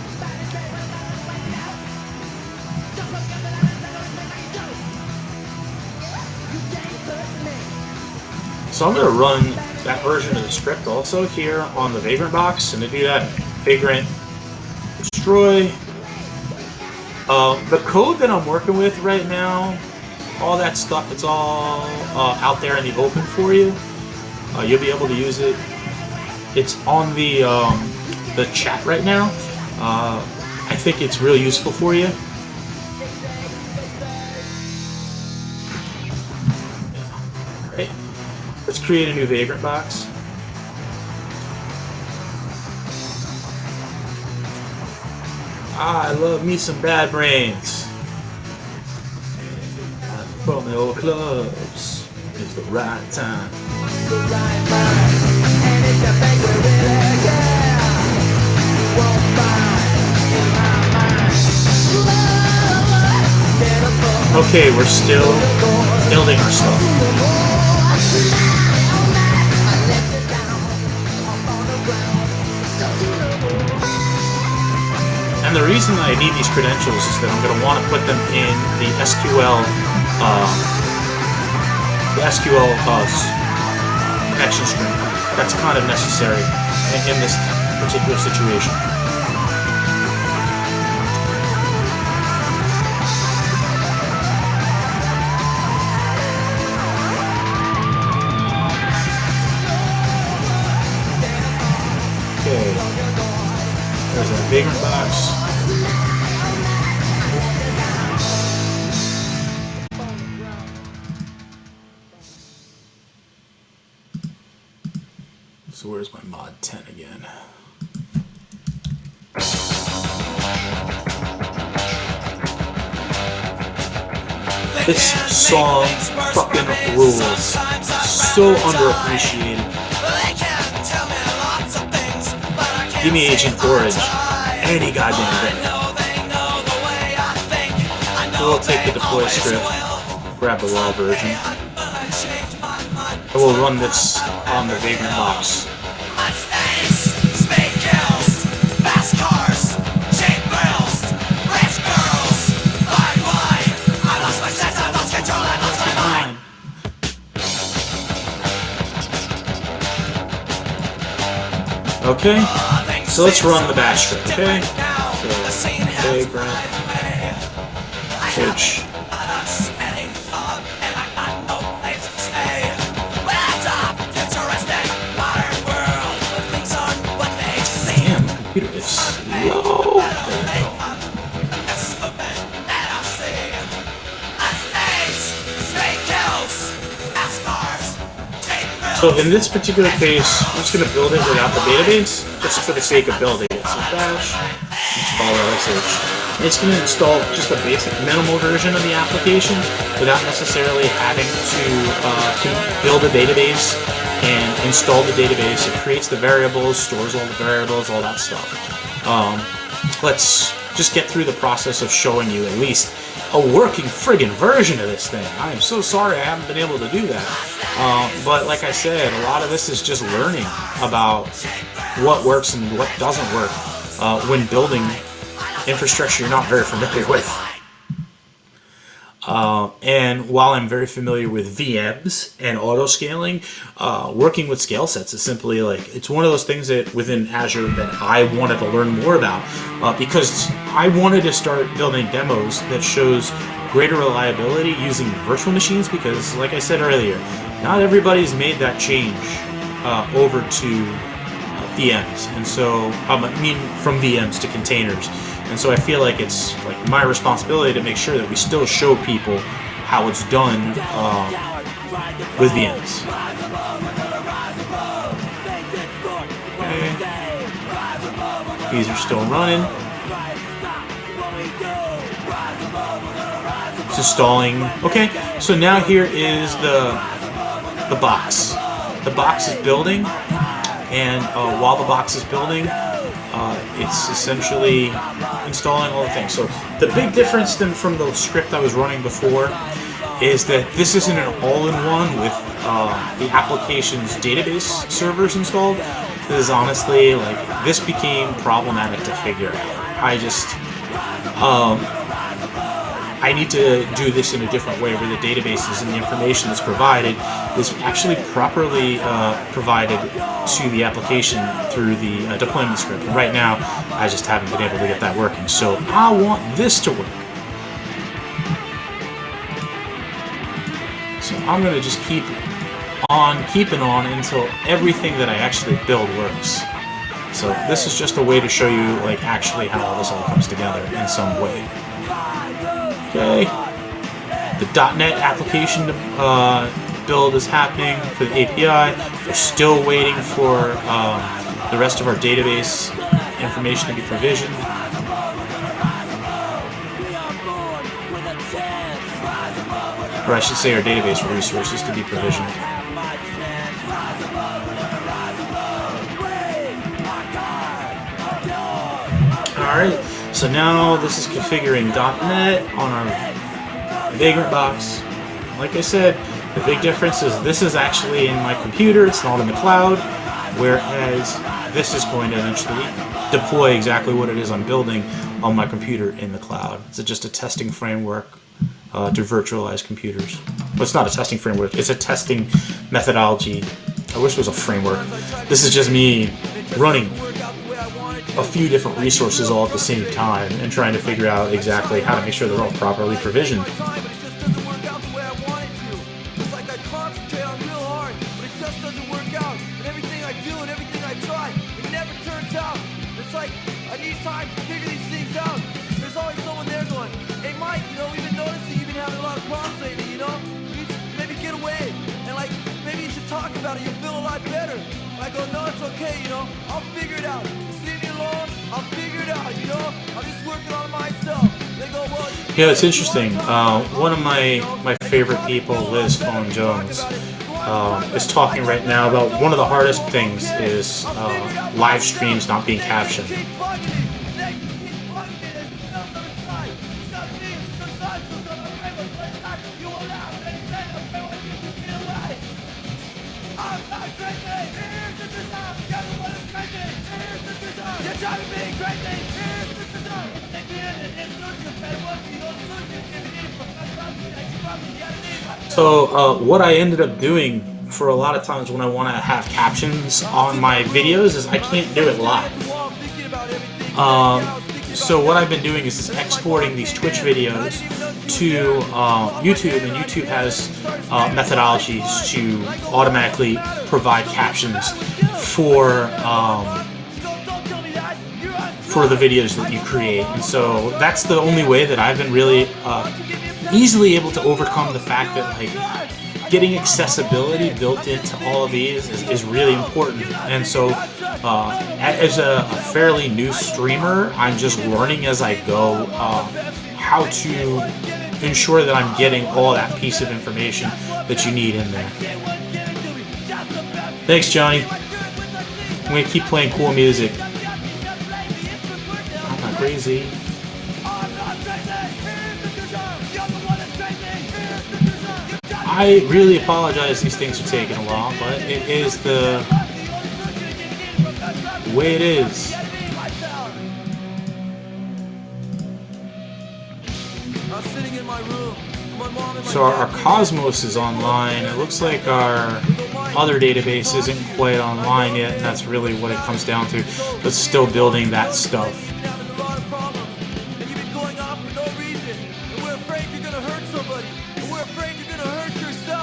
Speaker 1: So I'm going to run that version of the script also here on the Vagrant box, and to do that, Vagrant destroy. The code that I'm working with right now, all that stuff, it's all out there in the open for you. You'll be able to use it. It's on the chat right now. I think it's really useful for you. All right. Let's create a new Vagrant box. I love me some Bad Brains. From the old clubs, it's the right time. Okay, we're still building our stuff. And the reason I need these credentials is that I'm going to want to put them in the SQL connection string. That's kind of necessary in this particular situation. Okay, there's a Vagrant box. So where's my mod 10 again? This song fucking rules. So underappreciated. Give me Agent Orange any goddamn day. We'll take the deploy script, grab the raw version, and we'll run this on the Vagrant box. Okay, so let's run the bash script, okay? So, Vagrant, H. Damn, my computer is slow. So in this particular case, I'm just going to build it without the database, just for the sake of building it. So bash install LSH. It's going to install just a basic minimal version of the application without necessarily having to build a database and install the database. It creates the variables, stores all the variables, all that stuff. Let's just get through the process of showing you at least a working friggin' version of this thing. I am so sorry I haven't been able to do that. But like I said, a lot of this is just learning about what works and what doesn't work when building infrastructure you're not very familiar with. And while I'm very familiar with VMs and auto-scaling, working with Scalesets is simply like, it's one of those things that within Azure that I wanted to learn more about because I wanted to start building demos that shows greater reliability using virtual machines because, like I said earlier, not everybody's made that change over to VMs, and so I mean from VMs to containers. And so I feel like it's like my responsibility to make sure that we still show people how it's done with VMs. Okay. These are still running. It's installing. Okay, so now here is the box. The box is building, and while the box is building, it's essentially installing all the things. So the big difference then from the script I was running before is that this isn't an all-in-one with the application's database servers installed. This is honestly, like, this became problematic to figure out. I need to do this in a different way where the databases and the information that's provided is actually properly provided to the application through the deployment script. And right now, I just haven't been able to get that working. So I want this to work. So I'm going to just keep on keeping on until everything that I actually build works. So this is just a way to show you like actually how all this all comes together in some way. Okay, the .NET application build is happening for the API. We're still waiting for the rest of our database information to be provisioned. Or I should say our database resources to be provisioned. Alright. So now this is configuring .NET on our Vagrant box. Like I said, the big difference is this is actually in my computer, it's not in the cloud, whereas this is going to eventually deploy exactly what it is I'm building on my computer in the cloud. It's just a testing framework to virtualize computers. Well, it's not a testing framework, it's a testing methodology. I wish it was a framework. This is just me running a few different resources all at the same time and trying to figure out exactly how to make sure they're all properly provisioned.
Speaker 2: About it, you'll feel a lot better. I go, no, it's okay, you know, I'll figure it out. Just leave me alone, I'll figure it out, you know, I'm just working on myself. They go, well,
Speaker 1: yeah, it's interesting. One of my favorite people, Liz Phone Jones, is talking right now about one of the hardest things is live streams not being captioned. So what I ended up doing for a lot of times when I want to have captions on my videos is I can't do it live. So what I've been doing is exporting these Twitch videos to YouTube, and YouTube has methodologies to automatically provide captions for the videos that you create. And so that's the only way that I've been really easily able to overcome the fact that like getting accessibility built into all of these is really important. And so as a fairly new streamer, I'm just learning as I go how to ensure that I'm getting all that piece of information that you need in there. Thanks, Johnny. I'm going to keep playing cool music. I'm not crazy. I really apologize these things are taking long, but it is the way it is. So our Cosmos is online. It looks like our other database isn't quite online yet, and that's really what it comes down to. But still building that stuff.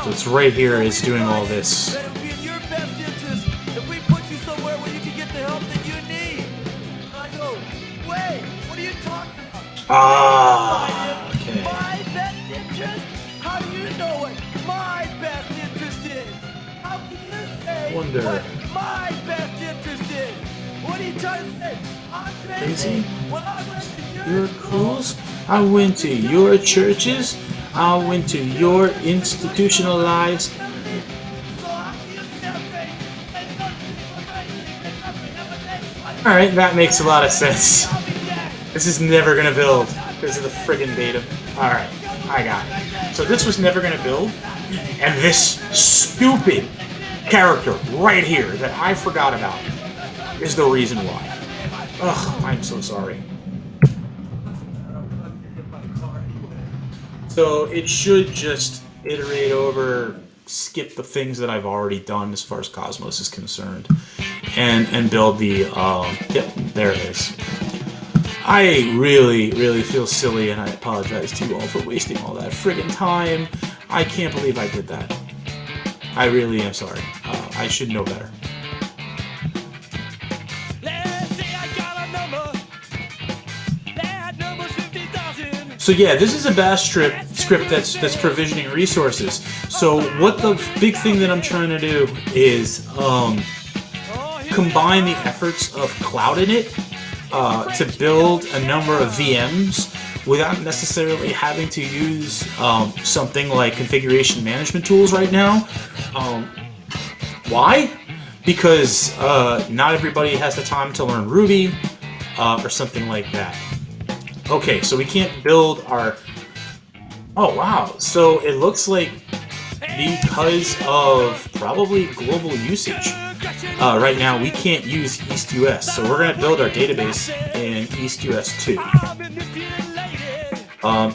Speaker 1: So it's right here is doing all this. Ah, okay.
Speaker 2: My best interest? How do you know what my best interest is? How can you say
Speaker 1: Wonder.
Speaker 2: what my best interest is? What are you trying to say? I'm
Speaker 1: Crazy.
Speaker 2: Well, I went to
Speaker 1: Your schools. I went to your churches. I went to your institutionalized. Alright, that makes a lot of sense. This is never gonna build because of the friggin' data. Alright, I got it. So this was never gonna build, and this stupid character right here that I forgot about is the reason why. Ugh, I'm so sorry. So it should just iterate over, skip the things that I've already done as far as Cosmos is concerned, and build the, yep, there it is. I really feel silly, and I apologize to you all for wasting all that friggin' time. I can't believe I did that. I really am sorry. I should know better. So yeah, this is a bash script that's provisioning resources. So what the big thing that I'm trying to do is combine the efforts of Cloud Init to build a number of VMs without necessarily having to use something like configuration management tools right now. Why? Because not everybody has the time to learn Ruby or something like that. Okay, so we can't build our... Oh, wow. So it looks like because of probably global usage, right now we can't use EastUS. So we're going to build our database in EastUS 2.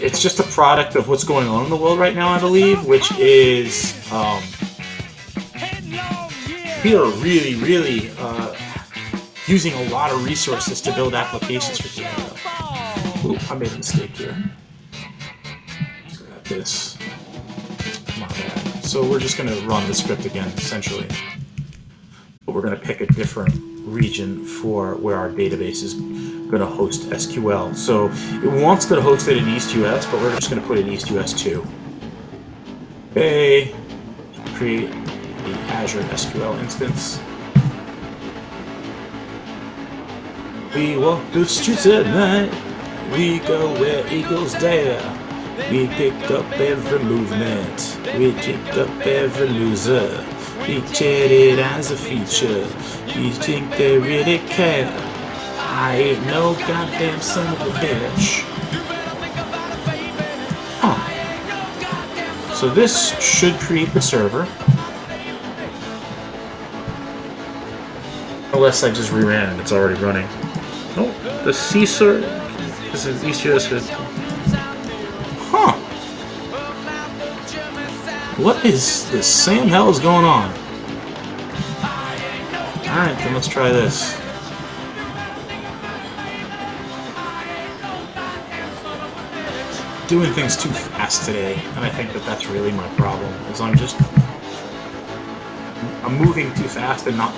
Speaker 1: It's just a product of what's going on in the world right now, I believe, which is... we are really using a lot of resources to build applications for people. Ooh, I made a mistake here. Let's grab this. My bad. So we're just going to run the script again, essentially. But we're going to pick a different region for where our database is going to host SQL. So it wants to host it in EastUS, but we're just going to put it in EastUS 2. Okay. Create the Azure SQL instance. We walk the streets at night. We go where eagles dare. We pick up every movement. We pick up every loser. We treat it as a feature. We think they really care. I ain't no goddamn son of a bitch. Huh. So this should create the server. Unless I just reran and it's already running. Oh, the CSER. This is EastUS. Huh. What is this Sam hell is going on? Alright, then let's try this. Doing things too fast today, and I think that that's really my problem, is I'm moving too fast and not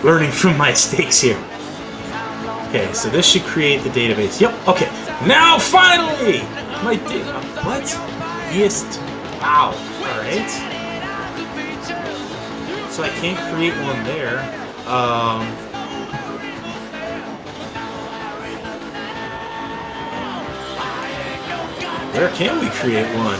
Speaker 1: learning from my mistakes here. Okay, so this should create the database. Yep, okay. Now, finally! My data. What? Yes. Wow. Alright. So I can't create one there. Where can we create one?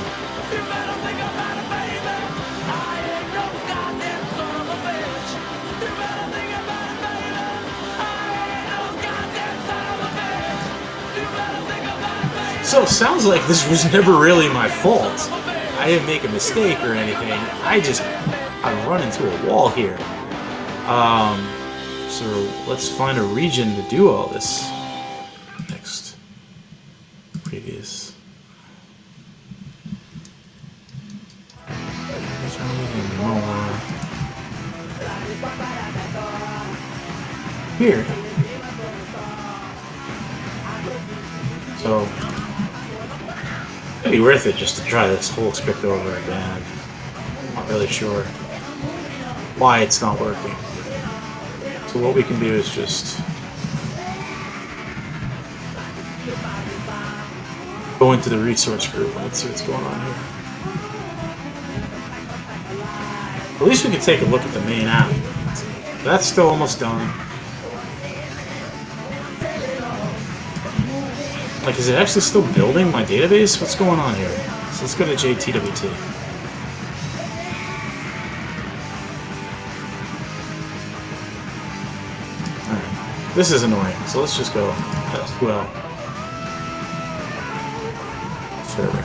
Speaker 1: So it sounds like this was never really my fault. I didn't make a mistake or anything. I run into a wall here. So let's find a region to do all this. Next. Previous. Weird. So it'd be worth it just to try this whole script over again. Not really sure why it's not working. So what we can do is just go into the resource group and let's see what's going on here. At least we can take a look at the main app. That's still almost done. Like, is it actually still building my database? What's going on here? So let's go to JTWT. Alright. This is annoying, so let's just go SQL server.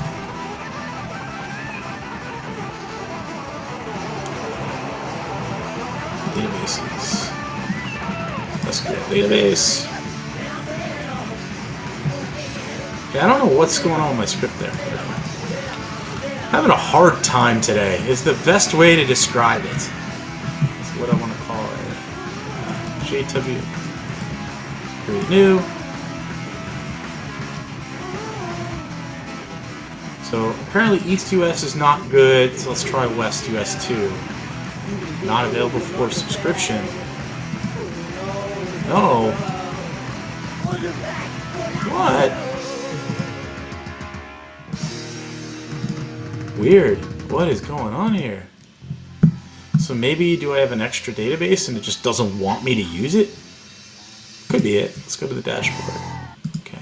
Speaker 1: Databases. SQL database. Yeah, I don't know what's going on with my script there. Having a hard time today is the best way to describe it. That's what I want to call it. JW. Create new. So apparently East US is not good, so let's try West US too. Not available for subscription. No. What? Weird. What is going on here? So maybe do I have an extra database and it just doesn't want me to use it? Could be it. Let's go to the dashboard. Okay.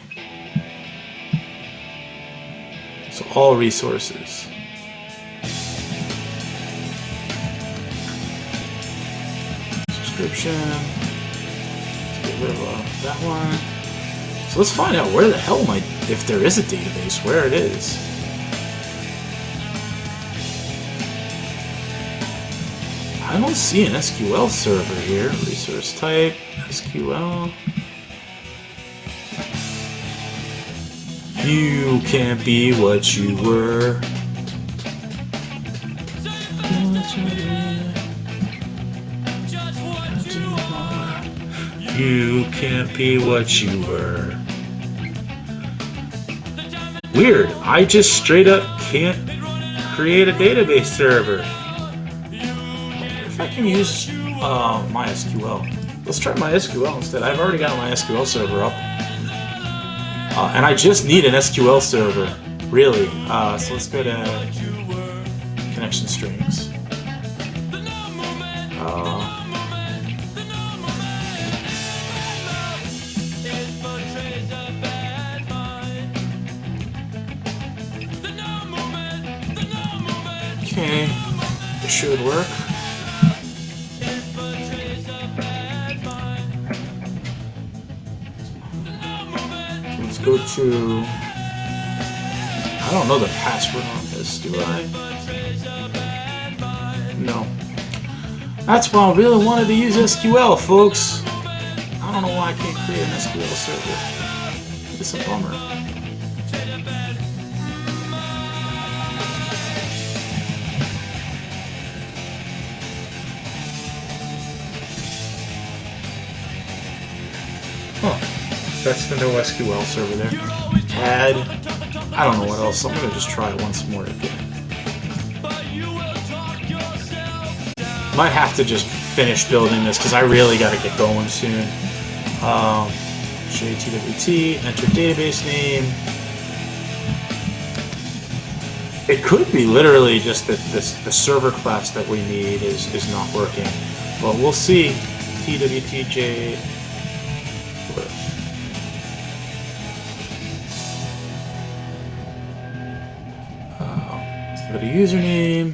Speaker 1: So all resources. Subscription. Let's get rid of that one. So let's find out where the hell if there is a database, where it is. I don't see an SQL server here. Resource type, SQL. You can't be what you were. You can't be what you were. Weird. I just straight up can't create a database server. I can use MySQL. Let's try MySQL instead. I've already got my SQL server up. And I just need an SQL server, really. So let's go to connection strings. Okay, it should work. Go to, I don't know the password on this, do I? No. That's why I really wanted to use SQL, folks. I don't know why I can't create an SQL server. It's a bummer. Huh. That's the NoSQL server there. Add. I don't know what else. I'm gonna just try it once more again. Might have to just finish building this because I really gotta get going soon. JTWT, enter database name. It could be literally just that the server class that we need is not working. But we'll see. TWTJ. Go to username.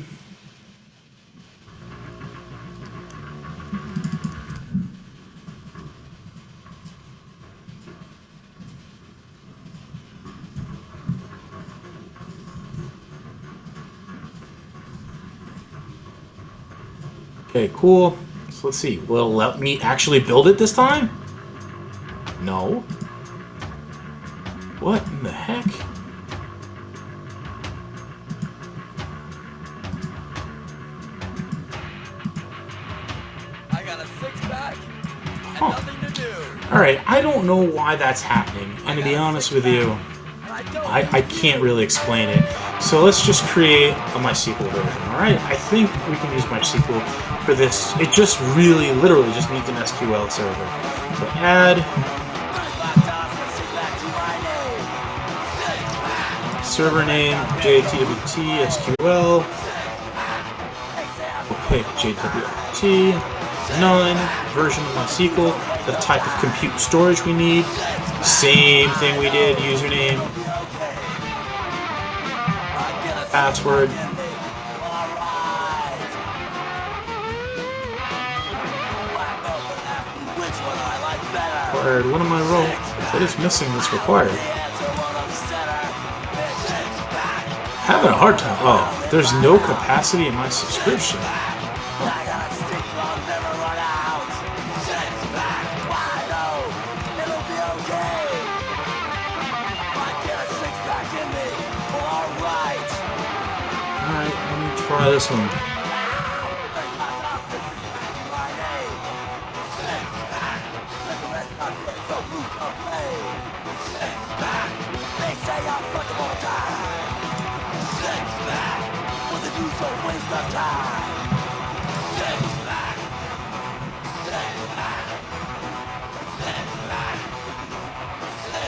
Speaker 1: Okay, cool. So let's see. Will it let me actually build it this time? No. What in the heck?
Speaker 2: I got a six-pack and
Speaker 1: Huh.
Speaker 2: nothing to do.
Speaker 1: Alright, I don't know why that's happening. And to be honest with you, I can't really explain it. So let's just create a MySQL version, alright? I think we can use MySQL for this. It just really, literally just needs an SQL server. So add server name, JTWT, SQL. We'll pick JWT, none, version of MySQL, the type of compute storage we need. Same thing we did, username, password. Required. What am I wrong? What is missing that's required? Having a hard time. Oh, there's no capacity in my subscription. Alright, let me try this one.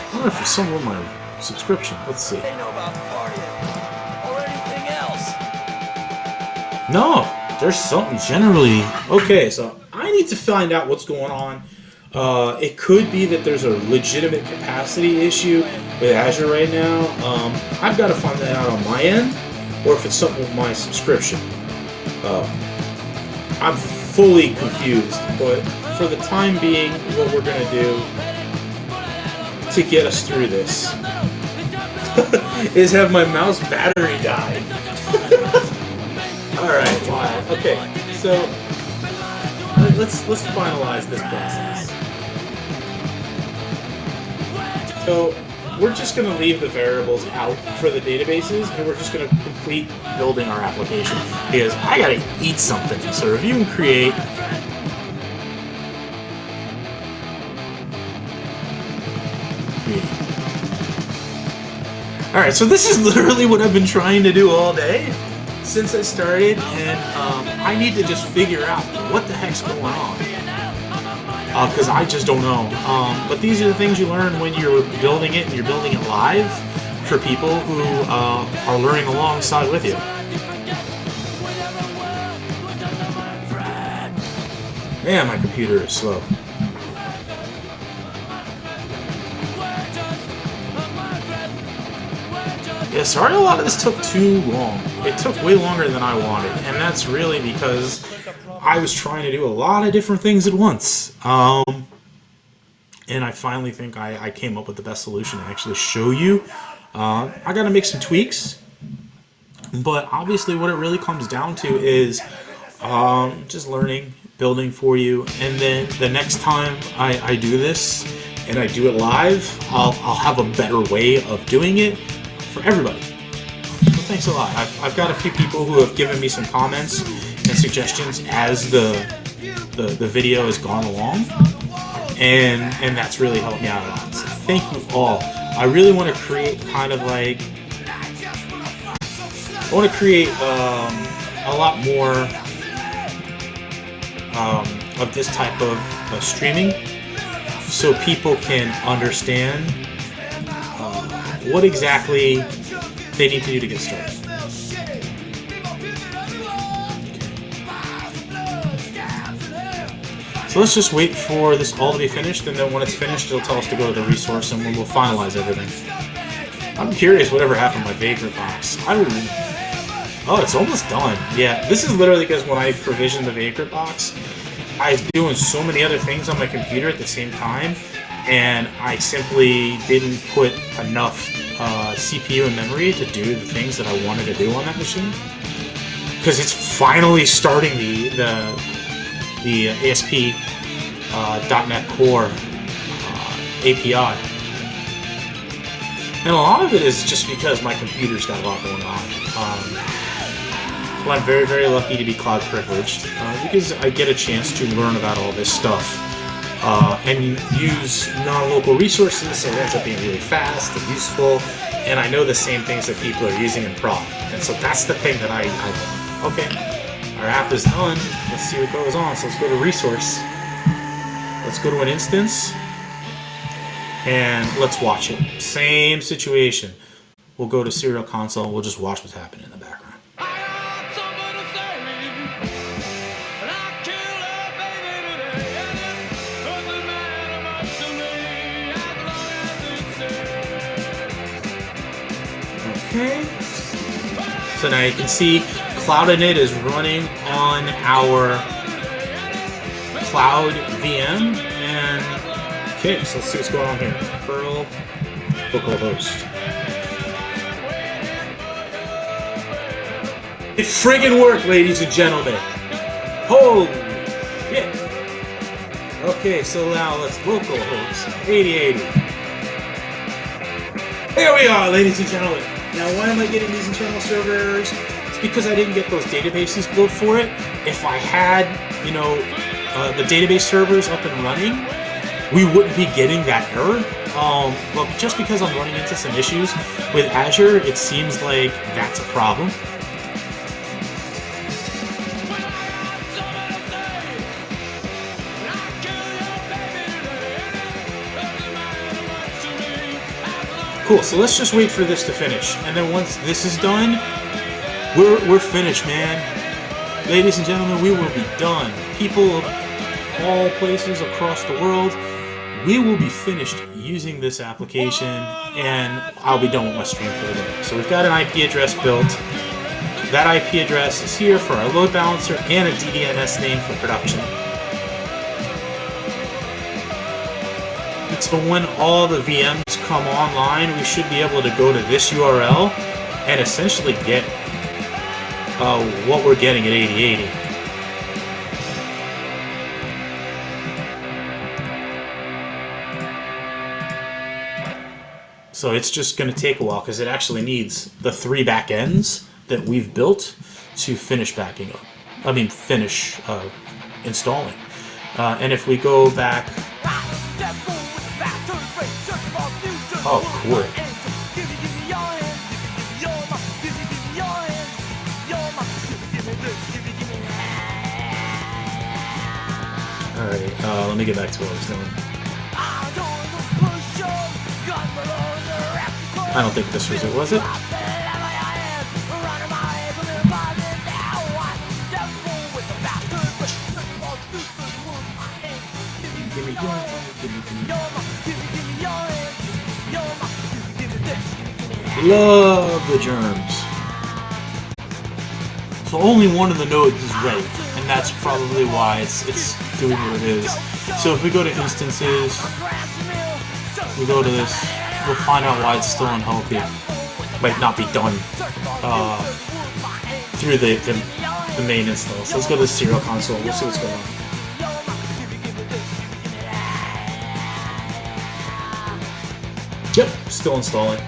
Speaker 1: I wonder if it's somewhere in my subscription. Let's see.
Speaker 2: They know about the party or anything else.
Speaker 1: No, there's something generally. Okay, so I need to find out what's going on. It could be that there's a legitimate capacity issue with Azure right now. I've got to find that out on my end, or if it's something with my subscription. I'm fully confused, but for the time being, what we're going to do to get us through this is have my mouse battery die. Alright, fine. Okay, so let's finalize this process. So we're just going to leave the variables out for the databases, and we're just going to complete building our application, because I got to eat something. So review and create. Alright, so this is literally what I've been trying to do all day since I started, and I need to just figure out what the heck's going on. Because I just don't know. But these are the things you learn when you're building it, and you're building it live for people who are learning alongside with you. Man, my computer is slow. Yeah, sorry a lot of this took too long. It took way longer than I wanted, and that's really because I was trying to do a lot of different things at once. And I finally think I came up with the best solution to actually show you. I gotta make some tweaks, but obviously what it really comes down to is just learning, building for you, and then the next time I do this and I do it live, I'll have a better way of doing it for everybody. So thanks a lot. I've got a few people who have given me some comments and suggestions as the video has gone along, and that's really helped me out a lot. So thank you all. I really want to create kind of like a lot more of this type of streaming, so people can understand what exactly they need to do to get started. So let's just wait for this all to be finished, and then when it's finished, it'll tell us to go to the resource, and we'll finalize everything. I'm curious whatever happened to my Vagrant box. Oh, it's almost done. Yeah, this is literally because when I provisioned the Vagrant box, I was doing so many other things on my computer at the same time, and I simply didn't put enough CPU and memory to do the things that I wanted to do on that machine. Because it's finally starting the ASP.NET Core API. And a lot of it is just because my computer's got a lot going on. Well, I'm very, very lucky to be cloud privileged because I get a chance to learn about all this stuff and use non-local resources, so it ends up being really fast and useful. And I know the same things that people are using in prod. And so that's the thing that I love. Okay, our app is done. Let's see what goes on. So let's go to resource. Let's go to an instance. And let's watch it. Same situation. We'll go to Serial Console. We'll just watch what's happening in the background. Okay. So now you can see Cloud Init is running on our Cloud VM. And okay, so let's see what's going on here. Perl localhost. It friggin' worked, ladies and gentlemen. Holy shit. Okay, so now let's localhost 8080. There we are, ladies and gentlemen. Now, why am I getting these internal server errors? It's because I didn't get those databases built for it. If I had, you know, the database servers up and running, we wouldn't be getting that error. But just because I'm running into some issues with Azure, it seems like that's a problem. Cool, so let's just wait for this to finish. And then once this is done, we're finished, man. Ladies and gentlemen, we will be done. People of all places across the world, we will be finished using this application, and I'll be done with my stream for the day. So we've got an IP address built. That IP address is here for our load balancer and a DDNS name for production. So when all the VMs come online, we should be able to go to this URL and essentially get what we're getting at 8080. So it's just going to take a while because it actually needs the 3 backends that we've built to finish backing up. I mean, finish installing. And if we go back... Oh, cool. Alright, let me get back to what I was doing. I don't think this was it, was it? Love the germs. So only one of the nodes is ready, and that's probably why it's doing what it is. So if we go to instances, we go to this, we'll find out why it's still unhealthy. Might not be done through the main install. So let's go to the serial console. We'll see what's going on. Yep, still installing.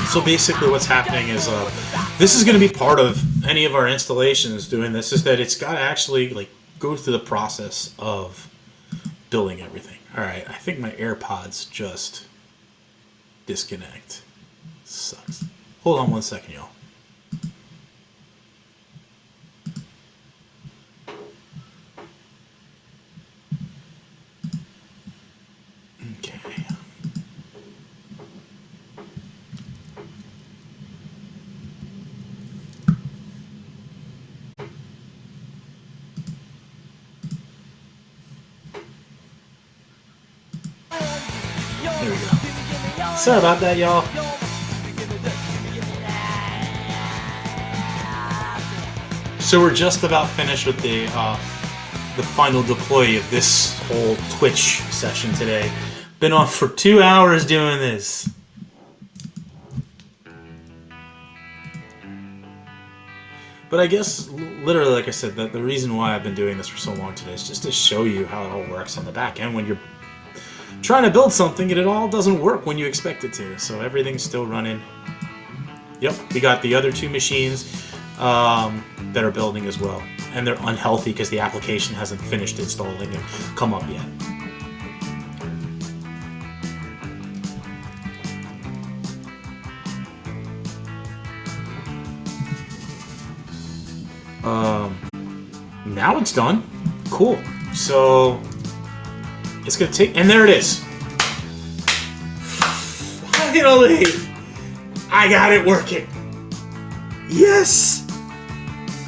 Speaker 1: So basically what's happening is this is going to be part of any of our installations doing this, is that it's got to actually like go through the process of building everything. All right, I think my AirPods just disconnect. Sucks. Hold on one second, y'all. Okay. There we go. Sorry about that, y'all. So we're just about finished with the final deploy of this whole Twitch session today. Been on for 2 hours doing this. But I guess, literally, like I said, that the reason why I've been doing this for so long today is just to show you how it all works on the back end when you're trying to build something and it all doesn't work when you expect it to. So everything's still running. Yep, we got the other 2 machines that are building as well. And they're unhealthy because the application hasn't finished installing and come up yet. Now it's done. Cool. So it's gonna take, and there it is. Finally, I got it working. Yes.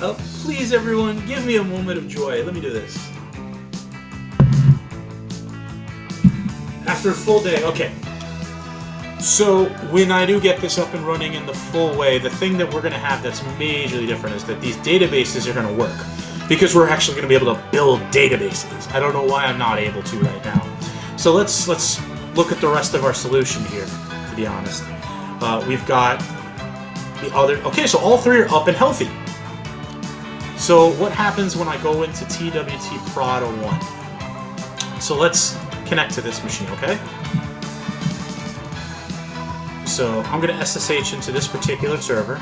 Speaker 1: Oh, please, everyone, give me a moment of joy. Let me do this. After a full day, okay. So when I do get this up and running in the full way, the thing that we're going to have that's majorly different is that these databases are going to work because we're actually going to be able to build databases. I don't know why I'm not able to right now. So let's look at the rest of our solution here, to be honest. We've got the other... Okay, so all 3 are up and healthy. So what happens when I go into TWT Prod 01? So let's connect to this machine, okay? So I'm going to SSH into this particular server.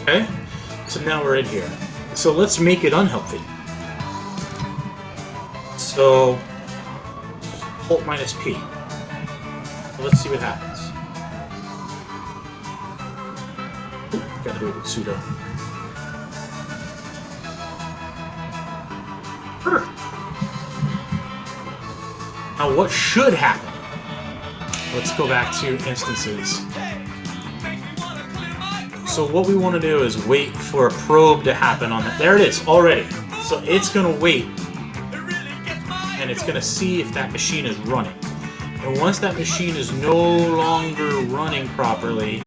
Speaker 1: Okay, so now we're in here. So let's make it unhealthy. So Alt -P. So let's see what happens. Ooh, gotta do it with sudo. Now what should happen? Let's go back to instances. So what we want to do is wait for a probe to happen on that. There it is, already. So it's going to wait, and it's going to see if that machine is running. And once that machine is no longer running properly,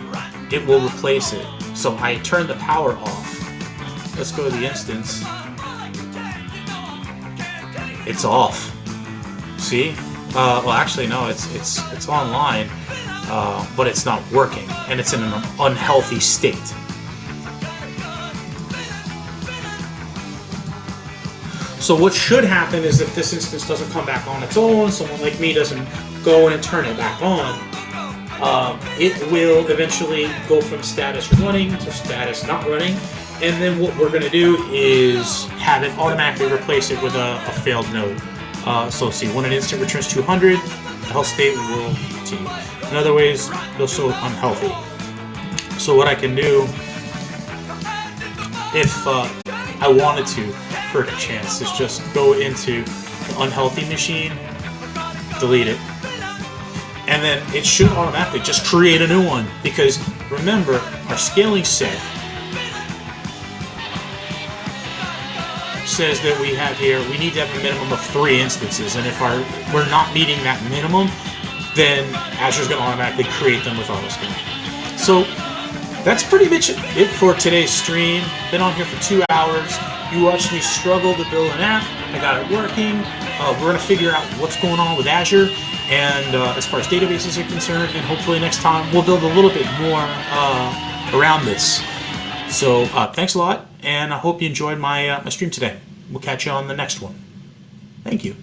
Speaker 1: it will replace it. So I turn the power off. Let's go to the instance. It's off. See? Well, actually, no. It's online, but it's not working, and it's in an unhealthy state. So what should happen is if this instance doesn't come back on its own, someone like me doesn't go in and turn it back on, it will eventually go from status running to status not running. And then what we're going to do is have it automatically replace it with a failed node. So see, when an instant returns 200, the health state will continue. In other ways, it'll show unhealthy. So what I can do, if I wanted to, for a chance, is just go into the unhealthy machine, delete it, and then it should automatically just create a new one. Because remember, our scaling set says that we have here, we need to have a minimum of 3 instances, and if we're not meeting that minimum, then Azure's going to automatically create them with autoscaling. So that's pretty much it for today's stream. Been on here for 2 hours. You watched me struggle to build an app. I got it working. We're going to figure out what's going on with Azure, and as far as databases are concerned, and hopefully next time we'll build a little bit more around this. So thanks a lot, and I hope you enjoyed my stream today. We'll catch you on the next one. Thank you.